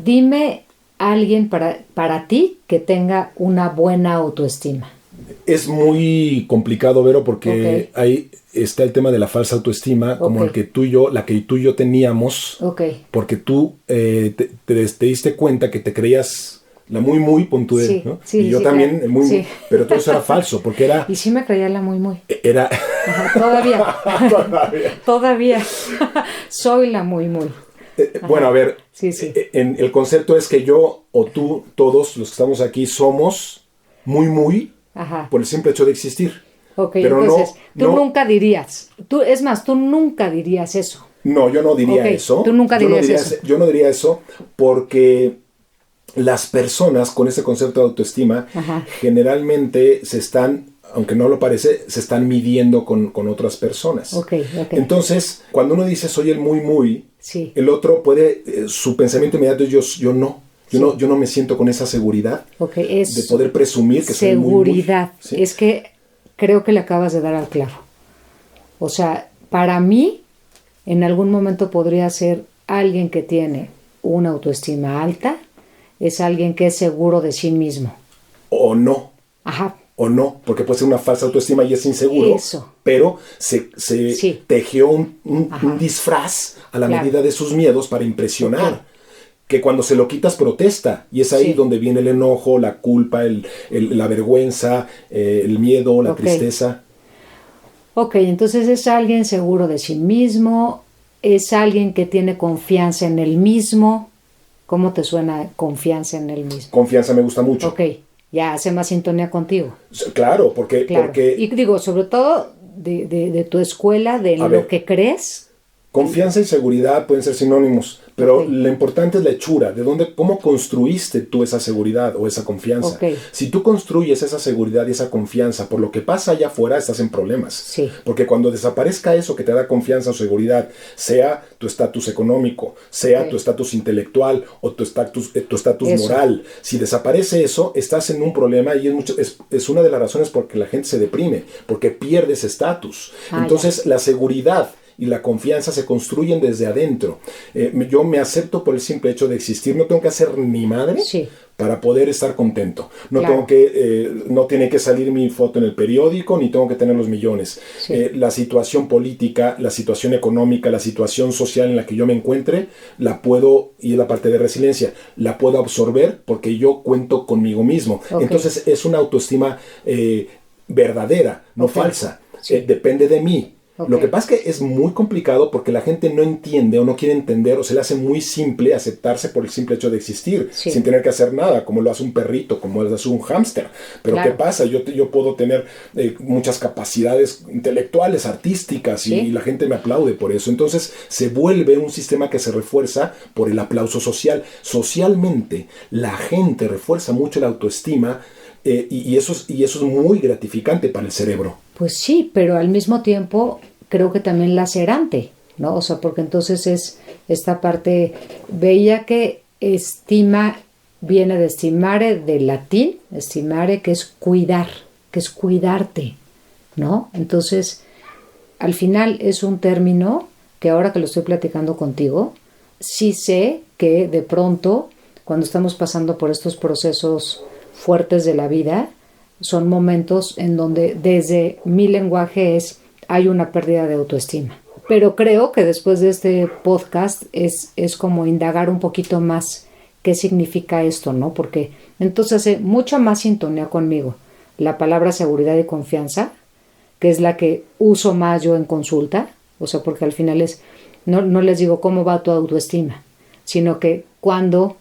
A: Dime alguien para ti que tenga una buena autoestima.
B: Es muy complicado, Vero, porque ahí está el tema de la falsa autoestima, como la que tú y yo teníamos, porque tú te diste cuenta que te creías... La muy, puntué, ¿no? Y yo también, claro. Muy, pero todo eso era falso, porque era...
A: Y sí me creía la muy.
B: Era...
A: Todavía. Soy la muy.
B: Bueno, a ver, el concepto es que yo o tú, todos los que estamos aquí, somos muy por el simple hecho de existir.
A: Pero entonces, tú nunca dirías, tú nunca dirías eso.
B: No, yo no diría eso.
A: Tú nunca dirías eso.
B: Yo no diría eso porque... Las personas con ese concepto de autoestima generalmente aunque no lo parece, se están midiendo con otras personas. Entonces, cuando uno dice soy el muy, el otro puede, su pensamiento inmediato es yo no me siento con esa seguridad de poder presumir que soy muy.
A: Seguridad. Es que creo que le acabas de dar al clavo. O sea, para mí, en algún momento podría ser alguien que tiene una autoestima alta es alguien que es seguro de sí mismo.
B: O no.
A: Ajá.
B: O no, porque puede ser una falsa autoestima y es inseguro.
A: Eso.
B: Pero se
A: Sí.
B: tejió un disfraz a la medida de sus miedos para impresionar.
A: Ok.
B: Que cuando se lo quitas protesta. Y es ahí
A: Sí.
B: donde viene el enojo, la culpa, la vergüenza, el miedo, la
A: Ok.
B: tristeza.
A: Ok, entonces es alguien seguro de sí mismo, es alguien que tiene confianza en él mismo. ¿Cómo te suena confianza en él mismo?
B: Confianza me gusta mucho.
A: Ok, ya hace más sintonía contigo.
B: Claro, porque...
A: Claro. Y digo, sobre todo de tu escuela, de
B: A
A: lo
B: ver.
A: que crees.
B: Confianza y seguridad pueden ser sinónimos, pero
A: Ok.
B: lo importante es la hechura, cómo construiste tú esa seguridad o esa confianza.
A: Ok.
B: Si tú construyes esa seguridad y esa confianza por lo que pasa allá afuera, estás en problemas.
A: Sí.
B: Porque cuando desaparezca eso que te da confianza o seguridad, sea tu estatus económico, sea
A: Ok.
B: tu estatus intelectual o tu estatus
A: Eso.
B: moral, si desaparece eso, estás en un problema y es una de las razones por que la gente se deprime, porque pierde ese estatus. Entonces, la seguridad y la confianza se construyen desde adentro. Yo me acepto por el simple hecho de existir. No tengo que hacer ni madre
A: Sí.
B: para poder estar contento. No
A: Claro.
B: no tiene que salir mi foto en el periódico, ni tengo que tener los millones.
A: Sí.
B: La situación política, la situación económica, la situación social en la que yo me encuentre, la puedo, y es la parte de resiliencia, la puedo absorber porque yo cuento conmigo mismo.
A: Ok.
B: Entonces es una autoestima verdadera, no
A: Ok.
B: falsa.
A: Sí.
B: Depende de mí.
A: Ok.
B: Lo que pasa es que es muy complicado porque la gente no entiende o no quiere entender o se le hace muy simple aceptarse por el simple hecho de existir,
A: Sí.
B: sin tener que hacer nada, como lo hace un perrito, como lo hace un hámster. Pero
A: Claro.
B: ¿qué pasa? Yo puedo tener muchas capacidades intelectuales, artísticas,
A: Sí.
B: y la gente me aplaude por eso. Entonces se vuelve un sistema que se refuerza por el aplauso social. Socialmente, la gente refuerza mucho la autoestima y eso es muy gratificante para el cerebro.
A: Pues sí, pero al mismo tiempo creo que también lacerante, ¿no? O sea, porque entonces es esta parte, veía que estima viene de estimare, del latín, estimare, que es cuidar, que es cuidarte, ¿no? Entonces, al final es un término que ahora que lo estoy platicando contigo, sí sé que de pronto, cuando estamos pasando por estos procesos fuertes de la vida, son momentos en donde desde mi lenguaje hay una pérdida de autoestima. Pero creo que después de este podcast es como indagar un poquito más qué significa esto, ¿no? Porque entonces hace mucha más sintonía conmigo la palabra seguridad y confianza, que es la que uso más yo en consulta, o sea, porque al final no les digo cómo va tu autoestima, sino que cuando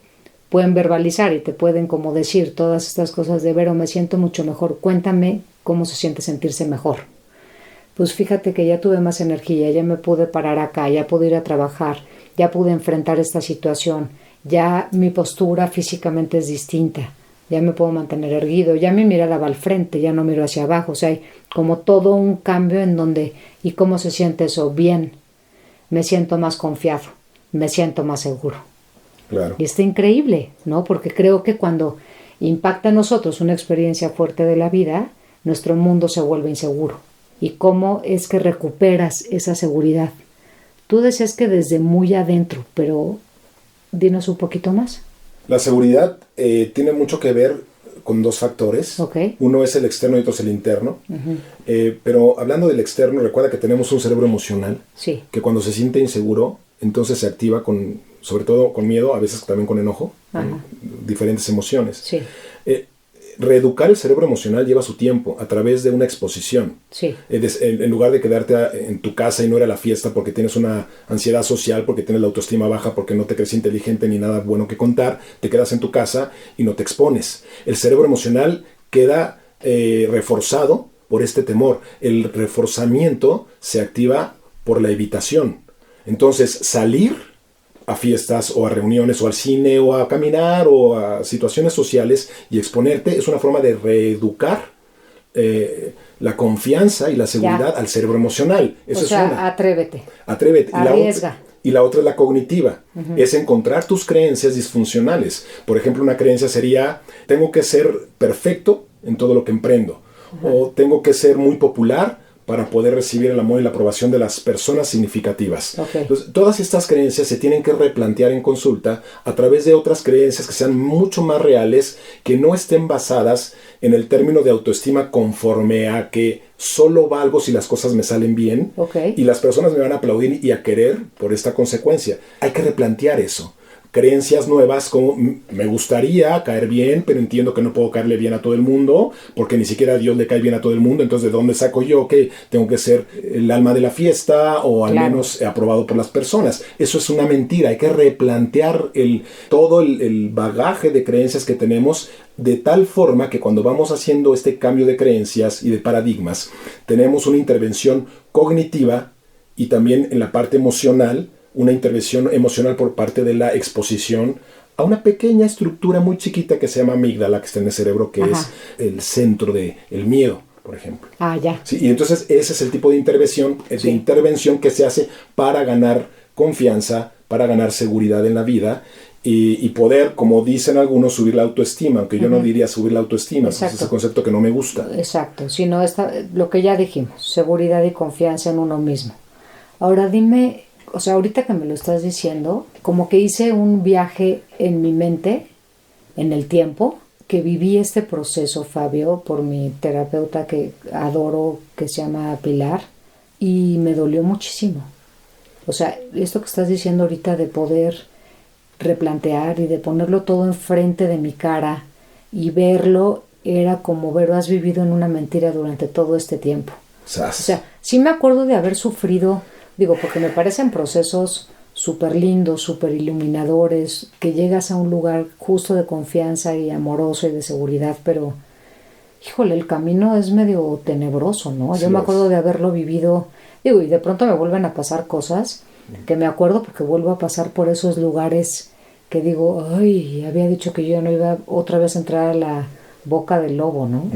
A: pueden verbalizar y te pueden como decir todas estas cosas de Vero, me siento mucho mejor, cuéntame cómo se siente sentirse mejor. Pues fíjate que ya tuve más energía, ya me pude parar acá, ya pude ir a trabajar, ya pude enfrentar esta situación, ya mi postura físicamente es distinta, ya me puedo mantener erguido, ya mi mirada va al frente, ya no miro hacia abajo, o sea, hay como todo un cambio en donde, ¿y cómo se siente eso? Bien, me siento más confiado, me siento más seguro.
B: Claro.
A: Y está increíble, ¿no? Porque creo que cuando impacta a nosotros una experiencia fuerte de la vida, nuestro mundo se vuelve inseguro. ¿Y cómo es que recuperas esa seguridad? Tú decías que desde muy adentro, pero dinos un poquito más.
B: La seguridad tiene mucho que ver con dos factores.
A: Okay.
B: Uno es el externo y otro es el interno. Pero hablando del externo, recuerda que tenemos un cerebro emocional,
A: sí,
B: que cuando se siente inseguro, entonces se activa sobre todo con miedo, a veces también con enojo, con diferentes emociones.
A: Sí.
B: Reeducar el cerebro emocional lleva su tiempo a través de una exposición.
A: Sí.
B: En lugar de quedarte en tu casa y no ir a la fiesta porque tienes una ansiedad social, porque tienes la autoestima baja, porque no te crees inteligente ni nada bueno que contar, te quedas en tu casa y no te expones. El cerebro emocional queda reforzado por este temor. El reforzamiento se activa por la evitación. Entonces, salir a fiestas o a reuniones o al cine o a caminar o a situaciones sociales y exponerte es una forma de reeducar la confianza y la seguridad al cerebro emocional. Eso
A: o sea,
B: es una.
A: atrévete.
B: Atrévete.
A: Arriesga.
B: Y la otra es la cognitiva. Es encontrar tus creencias disfuncionales. Por ejemplo, una creencia sería, tengo que ser perfecto en todo lo que emprendo. O tengo que ser muy popular para poder recibir el amor y la aprobación de las personas significativas.
A: Okay.
B: Entonces, todas estas creencias se tienen que replantear en consulta a través de otras creencias que sean mucho más reales, que no estén basadas en el término de autoestima conforme a que solo valgo si las cosas me salen bien,
A: Okay.
B: y las personas me van a aplaudir y a querer por esta consecuencia. Hay que replantear eso. Creencias nuevas como me gustaría caer bien, pero entiendo que no puedo caerle bien a todo el mundo, porque ni siquiera a Dios le cae bien a todo el mundo. Entonces, ¿de dónde saco yo que tengo que ser el alma de la fiesta o al menos aprobado por las personas? Eso es una mentira. Hay que replantear todo el bagaje de creencias que tenemos, de tal forma que cuando vamos haciendo este cambio de creencias y de paradigmas, tenemos una intervención cognitiva y también en la parte emocional, una intervención emocional por parte de la exposición a una pequeña estructura muy chiquita que se llama amígdala, que está en el cerebro, que es el centro del miedo, por ejemplo.
A: Ya.
B: Sí, y entonces ese es el tipo de intervención que se hace para ganar confianza, para ganar seguridad en la vida y poder, como dicen algunos, subir la autoestima, aunque yo no diría subir la autoestima, ese es el concepto que no me gusta.
A: Exacto, sino lo que ya dijimos, seguridad y confianza en uno mismo. Ahora dime, o sea, ahorita que me lo estás diciendo, como que hice un viaje en mi mente, en el tiempo, que viví este proceso, Fabio, por mi terapeuta que adoro, que se llama Pilar, y me dolió muchísimo. O sea, esto que estás diciendo ahorita de poder replantear y de ponerlo todo enfrente de mi cara y verlo, era como ver, has vivido en una mentira durante todo este tiempo. O sea, sí me acuerdo de haber sufrido, digo, porque me parecen procesos súper lindos, súper iluminadores, que llegas a un lugar justo de confianza y amoroso y de seguridad, pero, híjole, el camino es medio tenebroso, ¿no? Sí, yo me acuerdo de haberlo vivido, digo, y de pronto me vuelven a pasar cosas que me acuerdo porque vuelvo a pasar por esos lugares que digo, ay, había dicho que yo no iba otra vez a entrar a la boca del lobo, ¿no?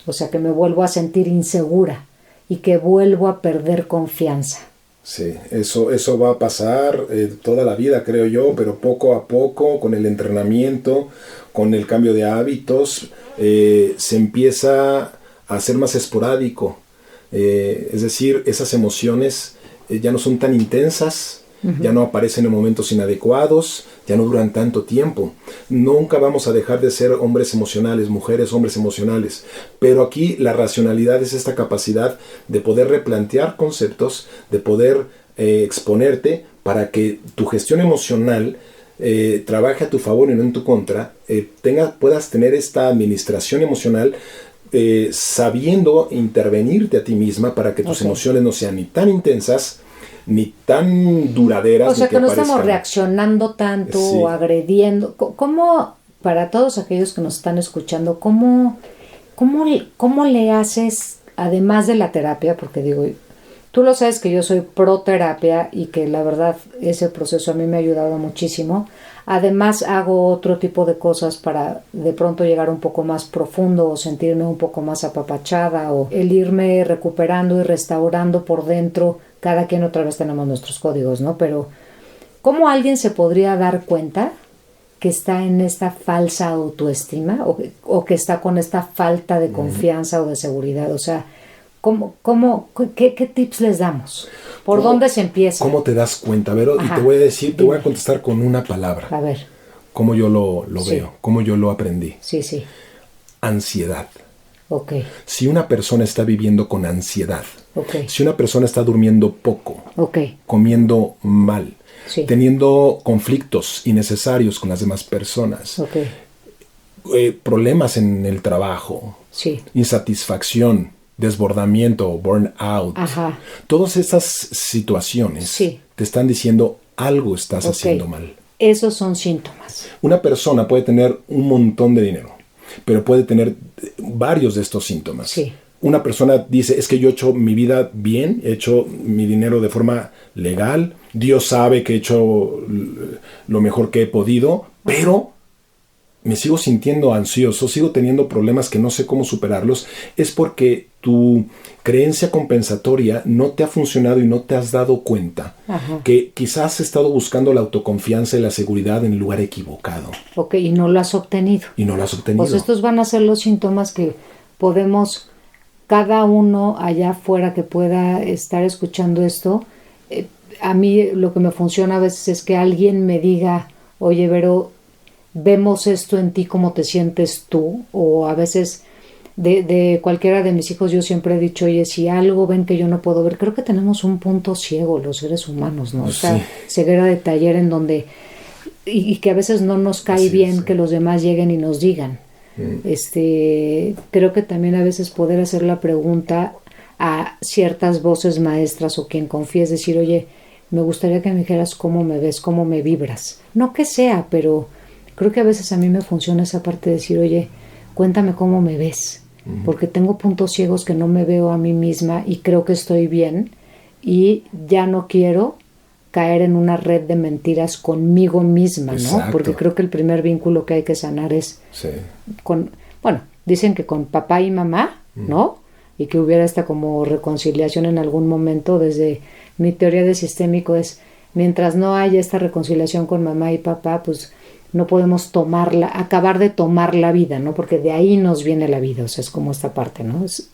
A: O sea, que me vuelvo a sentir insegura y que vuelvo a perder confianza.
B: Sí, eso va a pasar toda la vida, creo yo, pero poco a poco, con el entrenamiento, con el cambio de hábitos, se empieza a ser más esporádico. Es decir, esas emociones ya no son tan intensas, ya no aparecen en momentos inadecuados, ya no duran tanto tiempo. Nunca vamos a dejar de ser hombres emocionales, mujeres, hombres emocionales. Pero aquí la racionalidad es esta capacidad de poder replantear conceptos, de poder exponerte para que tu gestión emocional trabaje a tu favor y no en tu contra, puedas tener esta administración emocional sabiendo intervenirte a ti misma para que tus emociones no sean ni tan intensas ni tan duraderas.
A: O sea, que no estamos reaccionando tanto o agrediendo. ¿Cómo, para todos aquellos que nos están escuchando, cómo le haces, además de la terapia? Porque digo, tú lo sabes que yo soy pro terapia y que la verdad ese proceso a mí me ha ayudado muchísimo. Además hago otro tipo de cosas para de pronto llegar un poco más profundo o sentirme un poco más apapachada o el irme recuperando y restaurando por dentro. Cada quien otra vez tenemos nuestros códigos, ¿no? Pero ¿cómo alguien se podría dar cuenta que está en esta falsa autoestima o que está con esta falta de confianza o de seguridad? O sea, ¿qué tips les damos? ¿Por dónde se empieza?
B: ¿Cómo te das cuenta, Vero? Y te voy a decir, te voy a contestar con una palabra.
A: A ver.
B: Cómo yo lo veo, cómo yo lo aprendí.
A: Sí.
B: Ansiedad.
A: Ok.
B: Si una persona está viviendo con ansiedad,
A: okay.
B: Si una persona está durmiendo poco,
A: okay.
B: Comiendo mal,
A: sí.
B: Teniendo conflictos innecesarios con las demás personas,
A: okay.
B: Problemas en el trabajo,
A: sí.
B: Insatisfacción, desbordamiento, burnout,
A: ajá.
B: Todas esas situaciones
A: sí.
B: te están diciendo algo estás haciendo mal.
A: Esos son síntomas.
B: Una persona puede tener un montón de dinero, pero puede tener varios de estos síntomas.
A: Sí.
B: Una persona dice, es que yo he hecho mi vida bien, he hecho mi dinero de forma legal, Dios sabe que he hecho lo mejor que he podido, pero me sigo sintiendo ansioso, sigo teniendo problemas que no sé cómo superarlos. Es porque tu creencia compensatoria no te ha funcionado y no te has dado cuenta
A: ajá.
B: que quizás has estado buscando la autoconfianza y la seguridad en el lugar equivocado.
A: Ok, y no lo has obtenido.
B: Y no lo has obtenido.
A: Pues estos van a ser los síntomas que podemos cada uno allá afuera que pueda estar escuchando esto, a mí lo que me funciona a veces es que alguien me diga, oye, Vero, vemos esto en ti, ¿cómo te sientes tú? O a veces de cualquiera de mis hijos yo siempre he dicho, oye, si algo ven que yo no puedo ver, creo que tenemos un punto ciego los seres humanos, ¿no? Esta ceguera de taller en donde, y que a veces no nos cae bien que los demás lleguen y nos digan. Creo que también a veces poder hacer la pregunta a ciertas voces maestras o quien confíes, decir, oye, me gustaría que me dijeras cómo me ves, cómo me vibras. No que sea, pero creo que a veces a mí me funciona esa parte de decir, oye, cuéntame cómo me ves, porque tengo puntos ciegos que no me veo a mí misma y creo que estoy bien y ya no quiero caer en una red de mentiras conmigo misma, ¿no?
B: Exacto.
A: Porque creo que el primer vínculo que hay que sanar es con, bueno, dicen que con papá y mamá, ¿no? Y que hubiera esta como reconciliación en algún momento. Desde mi teoría de sistémico es, mientras no haya esta reconciliación con mamá y papá, pues no podemos acabar de tomar la vida, ¿no? Porque de ahí nos viene la vida, o sea, es como esta parte, ¿no? Es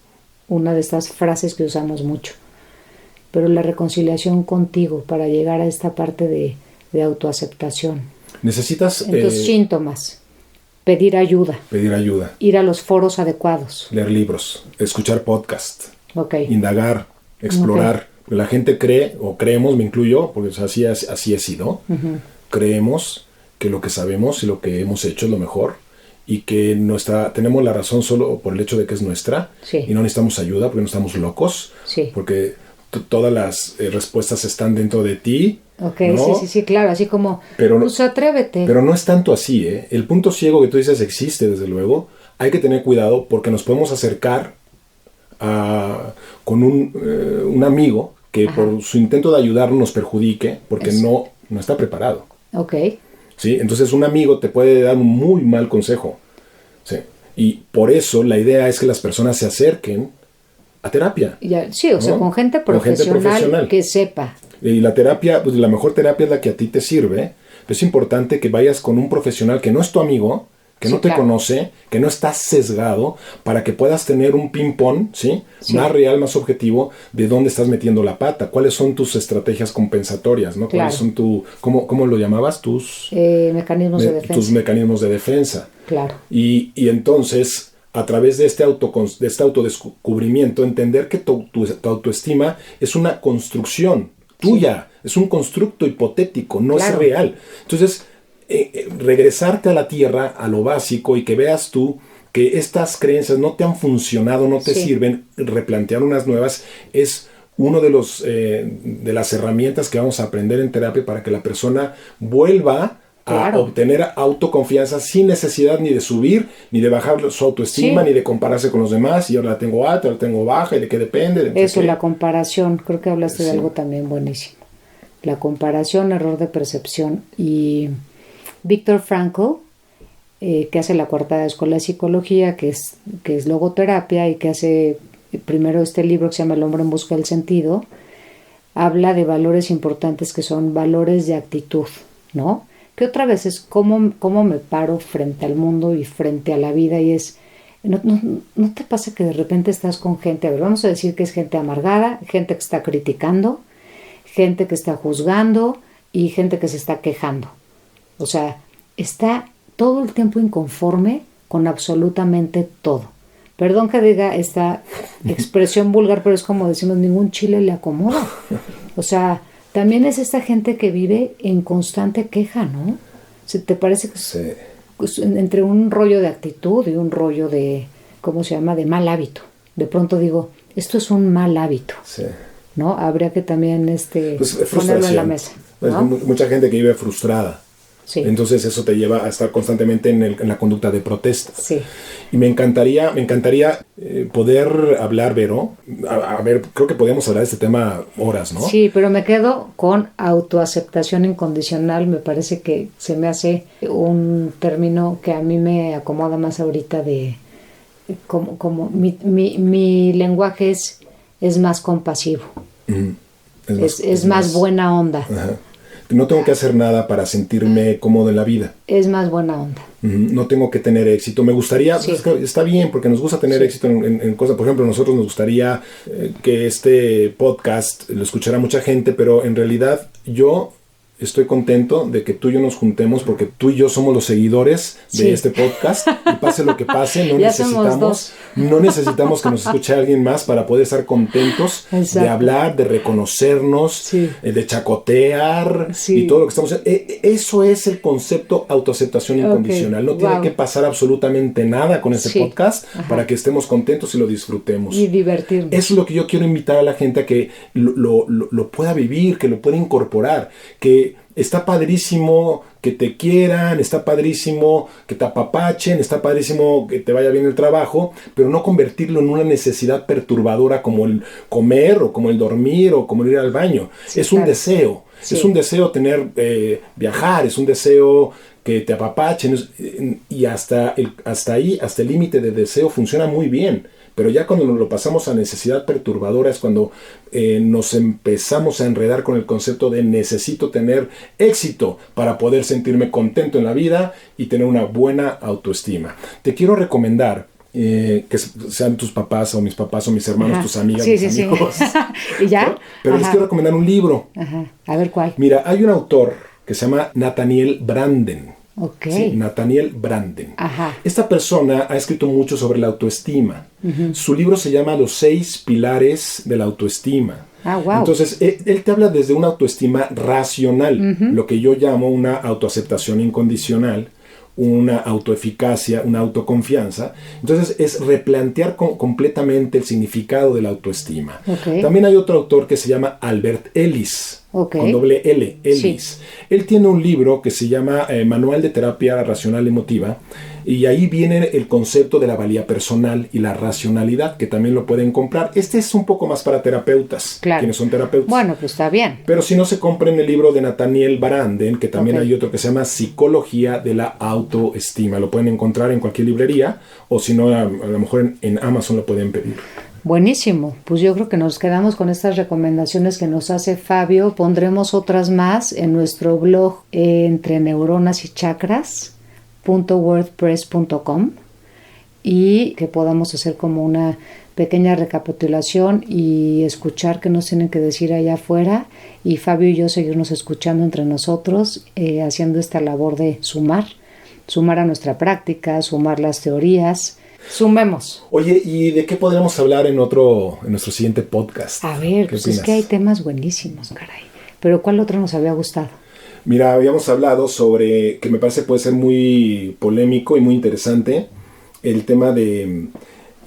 A: una de estas frases que usamos mucho. Pero la reconciliación contigo para llegar a esta parte de autoaceptación.
B: Necesitas...
A: Entonces, síntomas. Pedir ayuda. Ir a los foros adecuados.
B: Leer libros. Escuchar podcast.
A: Indagar.
B: Explorar. La gente cree, o creemos, me incluyo, porque así he sido. Creemos que lo que sabemos y lo que hemos hecho es lo mejor. Y que tenemos la razón solo por el hecho de que es nuestra. Y no necesitamos ayuda porque no estamos locos. Porque todas las respuestas están dentro de ti. ¿No?
A: Sí, claro, así como, pues atrévete.
B: Pero no es tanto así, ¿eh? El punto ciego que tú dices existe, desde luego. Hay que tener cuidado porque nos podemos acercar con un amigo que por su intento de ayudarnos nos perjudique porque no está preparado. ¿Sí? Entonces un amigo te puede dar un muy mal consejo. ¿Sí? Y por eso la idea es que las personas se acerquen a terapia.
A: O sea, con gente profesional que sepa.
B: Y la terapia, pues la mejor terapia es la que a ti te sirve. Es importante que vayas con un profesional que no es tu amigo, que no te conoce, que no está sesgado, para que puedas tener un ping-pong, más real, más objetivo, de dónde estás metiendo la pata, cuáles son tus estrategias compensatorias, ¿no? ¿Cuáles son ¿cómo lo llamabas?
A: Mecanismos de defensa.
B: Tus mecanismos de defensa.
A: Claro.
B: Y entonces, a través de este autodescubrimiento, entender que tu autoestima es una construcción tuya, es un constructo hipotético, no es real. Entonces, regresarte a la tierra, a lo básico, y que veas tú que estas creencias no te han funcionado, no te sirven, replantear unas nuevas, es uno de las herramientas que vamos a aprender en terapia para que la persona vuelva a obtener autoconfianza sin necesidad ni de subir, ni de bajar su autoestima, ni de compararse con los demás, y ahora la tengo alta, ahora la tengo baja, y de qué depende.
A: Eso, la comparación, creo que hablaste de algo también buenísimo. La comparación, error de percepción. Y Viktor Frankl, que hace la cuarta escuela de psicología, que es logoterapia, y que hace primero este libro que se llama El hombre en busca del sentido, habla de valores importantes que son valores de actitud, ¿no? Que otra vez es cómo me paro frente al mundo y frente a la vida, y es, ¿no te pasa que de repente estás con gente, a ver, vamos a decir que es gente amargada, gente que está criticando, gente que está juzgando y gente que se está quejando? O sea, está todo el tiempo inconforme con absolutamente todo. Perdón que diga esta expresión vulgar, pero es como decimos, ningún chile le acomoda. O sea, también es esta gente que vive en constante queja, ¿no? ¿Te parece que entre un rollo de actitud y un rollo de, ¿cómo se llama?, de mal hábito? De pronto digo, esto es un mal hábito, ¿no? Habría que también ponerlo en la mesa, ¿no?
B: Mucha gente que vive frustrada. Entonces eso te lleva a estar constantemente en la conducta de protesta. Y me encantaría poder hablar, Vero. A ver, creo que podemos hablar de este tema horas, ¿no?
A: Sí, pero me quedo con autoaceptación incondicional. Me parece que se me hace un término que a mí me acomoda más ahorita, de como mi lenguaje es más compasivo. Es más buena onda.
B: No tengo que hacer nada para sentirme cómodo en la vida.
A: Es más buena onda.
B: No tengo que tener éxito. Me gustaría,
A: Sí.
B: está bien, porque nos gusta tener
A: Sí.
B: éxito en cosas. Por ejemplo, a nosotros nos gustaría que este podcast lo escuchara mucha gente, pero en realidad yo estoy contento de que tú y yo nos juntemos, porque tú y yo somos los seguidores
A: Sí.
B: de este podcast, y pase lo que pase,
A: Ya somos dos.
B: no necesitamos que nos escuche alguien más para poder estar contentos de
A: Exacto.
B: hablar, de reconocernos,
A: Sí.
B: de chacotear,
A: Sí.
B: y todo lo que estamos haciendo. Eso es el concepto autoaceptación incondicional. No tiene
A: Wow.
B: que pasar absolutamente nada con este
A: Sí.
B: podcast
A: Ajá.
B: para que estemos contentos y lo disfrutemos.
A: Y divertirnos.
B: Eso es lo que yo quiero invitar a la gente a que lo pueda vivir, que lo pueda incorporar, que está padrísimo que te quieran, está padrísimo que te apapachen, está padrísimo que te vaya bien el trabajo, pero no convertirlo en una necesidad perturbadora como el comer o como el dormir o como el ir al baño.
A: Sí,
B: es un
A: claro.
B: deseo,
A: Sí.
B: es un deseo tener, viajar, es un deseo que te apapachen, y hasta ahí, hasta el límite de deseo funciona muy bien. Pero ya cuando nos lo pasamos a necesidad perturbadora es cuando nos empezamos a enredar con el concepto de necesito tener éxito para poder sentirme contento en la vida y tener una buena autoestima. Te quiero recomendar que sean tus papás o mis papás o mis hermanos,
A: Ajá.
B: tus amigas,
A: Sí,
B: mis
A: sí, sí.
B: amigos.
A: ¿Y ya?
B: Pero les
A: Ajá.
B: quiero recomendar un libro.
A: Ajá. A ver cuál.
B: Mira, hay un autor que se llama Nathaniel Branden.
A: Ok.
B: Sí, Nathaniel Branden.
A: Ajá.
B: Esta persona ha escrito mucho sobre la autoestima. Su libro se llama Los 6 pilares de la autoestima.
A: Ah, wow.
B: Entonces, él te habla desde una autoestima racional, lo que yo llamo una autoaceptación incondicional, una autoeficacia, una autoconfianza. Entonces, es replantear completamente el significado de la autoestima.
A: Ok.
B: También hay otro autor que se llama Albert Ellis.
A: Ok.
B: Con doble L, Ellis.
A: Sí.
B: Él tiene un libro que se llama Manual de Terapia Racional Emotiva, y ahí viene el concepto de la valía personal y la racionalidad, que también lo pueden comprar. Este es un poco más para terapeutas,
A: Claro.
B: quienes son terapeutas.
A: Bueno, pues está bien.
B: Pero si no, se compren el libro de Nathaniel Branden, que también
A: Ok.
B: hay otro que se llama Psicología de la Autoestima. Lo pueden encontrar en cualquier librería, o si no, a lo mejor en Amazon lo pueden pedir.
A: Buenísimo. Pues yo creo que nos quedamos con estas recomendaciones que nos hace Fabio. Pondremos otras más en nuestro blog entre neuronas y chakras.wordpress.com, y que podamos hacer como una pequeña recapitulación y escuchar qué nos tienen que decir allá afuera, y Fabio y yo seguirnos escuchando entre nosotros, haciendo esta labor de sumar a nuestra práctica, sumar las teorías. Sumemos.
B: Oye, ¿y de qué podríamos hablar en nuestro siguiente podcast?
A: A ver,
B: ¿Qué
A: pues es
B: opinas?
A: que hay temas buenísimos, caray. Pero ¿cuál otro nos había gustado?
B: Mira, habíamos hablado sobre, que me parece puede ser muy polémico y muy interesante, el tema de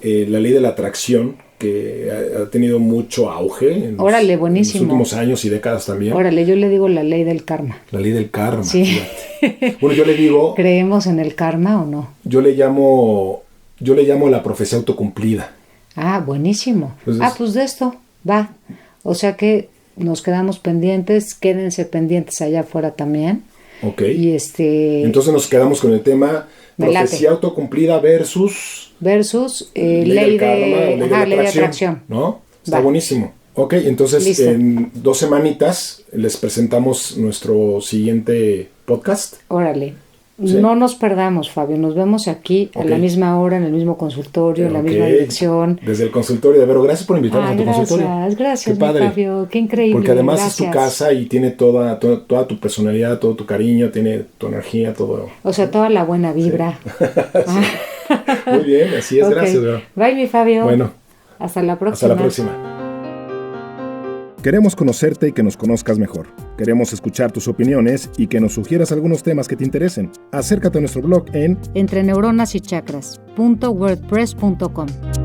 B: la ley de la atracción, que ha tenido mucho auge en
A: Órale,
B: los
A: buenísimo.
B: últimos años y décadas también.
A: Órale, yo le digo la ley del karma.
B: La ley del karma.
A: Sí.
B: Fíjate. Bueno, yo le digo,
A: ¿Creemos en el karma o no?
B: yo le llamo la profecía autocumplida.
A: Ah, buenísimo.
B: Entonces-
A: Pues de esto va. O sea que nos quedamos pendientes, quédense pendientes allá afuera también.
B: ¿Ok?
A: Y
B: Entonces nos quedamos con el tema
A: Me late.
B: profecía autocumplida versus
A: versus
B: ley
A: ley
B: del karma,
A: de,
B: o
A: ley de atracción.
B: ¿no? Está
A: Va.
B: buenísimo. Ok, entonces
A: Listo.
B: en 2 semanitas les presentamos nuestro siguiente podcast.
A: Órale.
B: Sí.
A: No nos perdamos, Fabio. Nos vemos aquí a
B: Ok.
A: la misma hora, en el mismo consultorio, en la
B: Ok.
A: misma dirección.
B: Desde el consultorio de Vero. Gracias por invitarnos a tu consultorio.
A: Gracias,
B: Qué
A: mi
B: padre.
A: Fabio. Qué increíble.
B: Porque además es tu
A: gracias.
B: casa y tiene toda tu personalidad, todo tu cariño, tiene tu energía, todo.
A: O sea, toda la buena vibra.
B: Muy bien, así es.
A: Ok.
B: Gracias, Vero.
A: Bye, mi Fabio.
B: Bueno,
A: Hasta la próxima.
B: hasta la próxima. Queremos conocerte y que nos conozcas mejor. Queremos escuchar tus opiniones y que nos sugieras algunos temas que te interesen. Acércate a nuestro blog en
A: Entre neuronas y chakras.wordpress.com.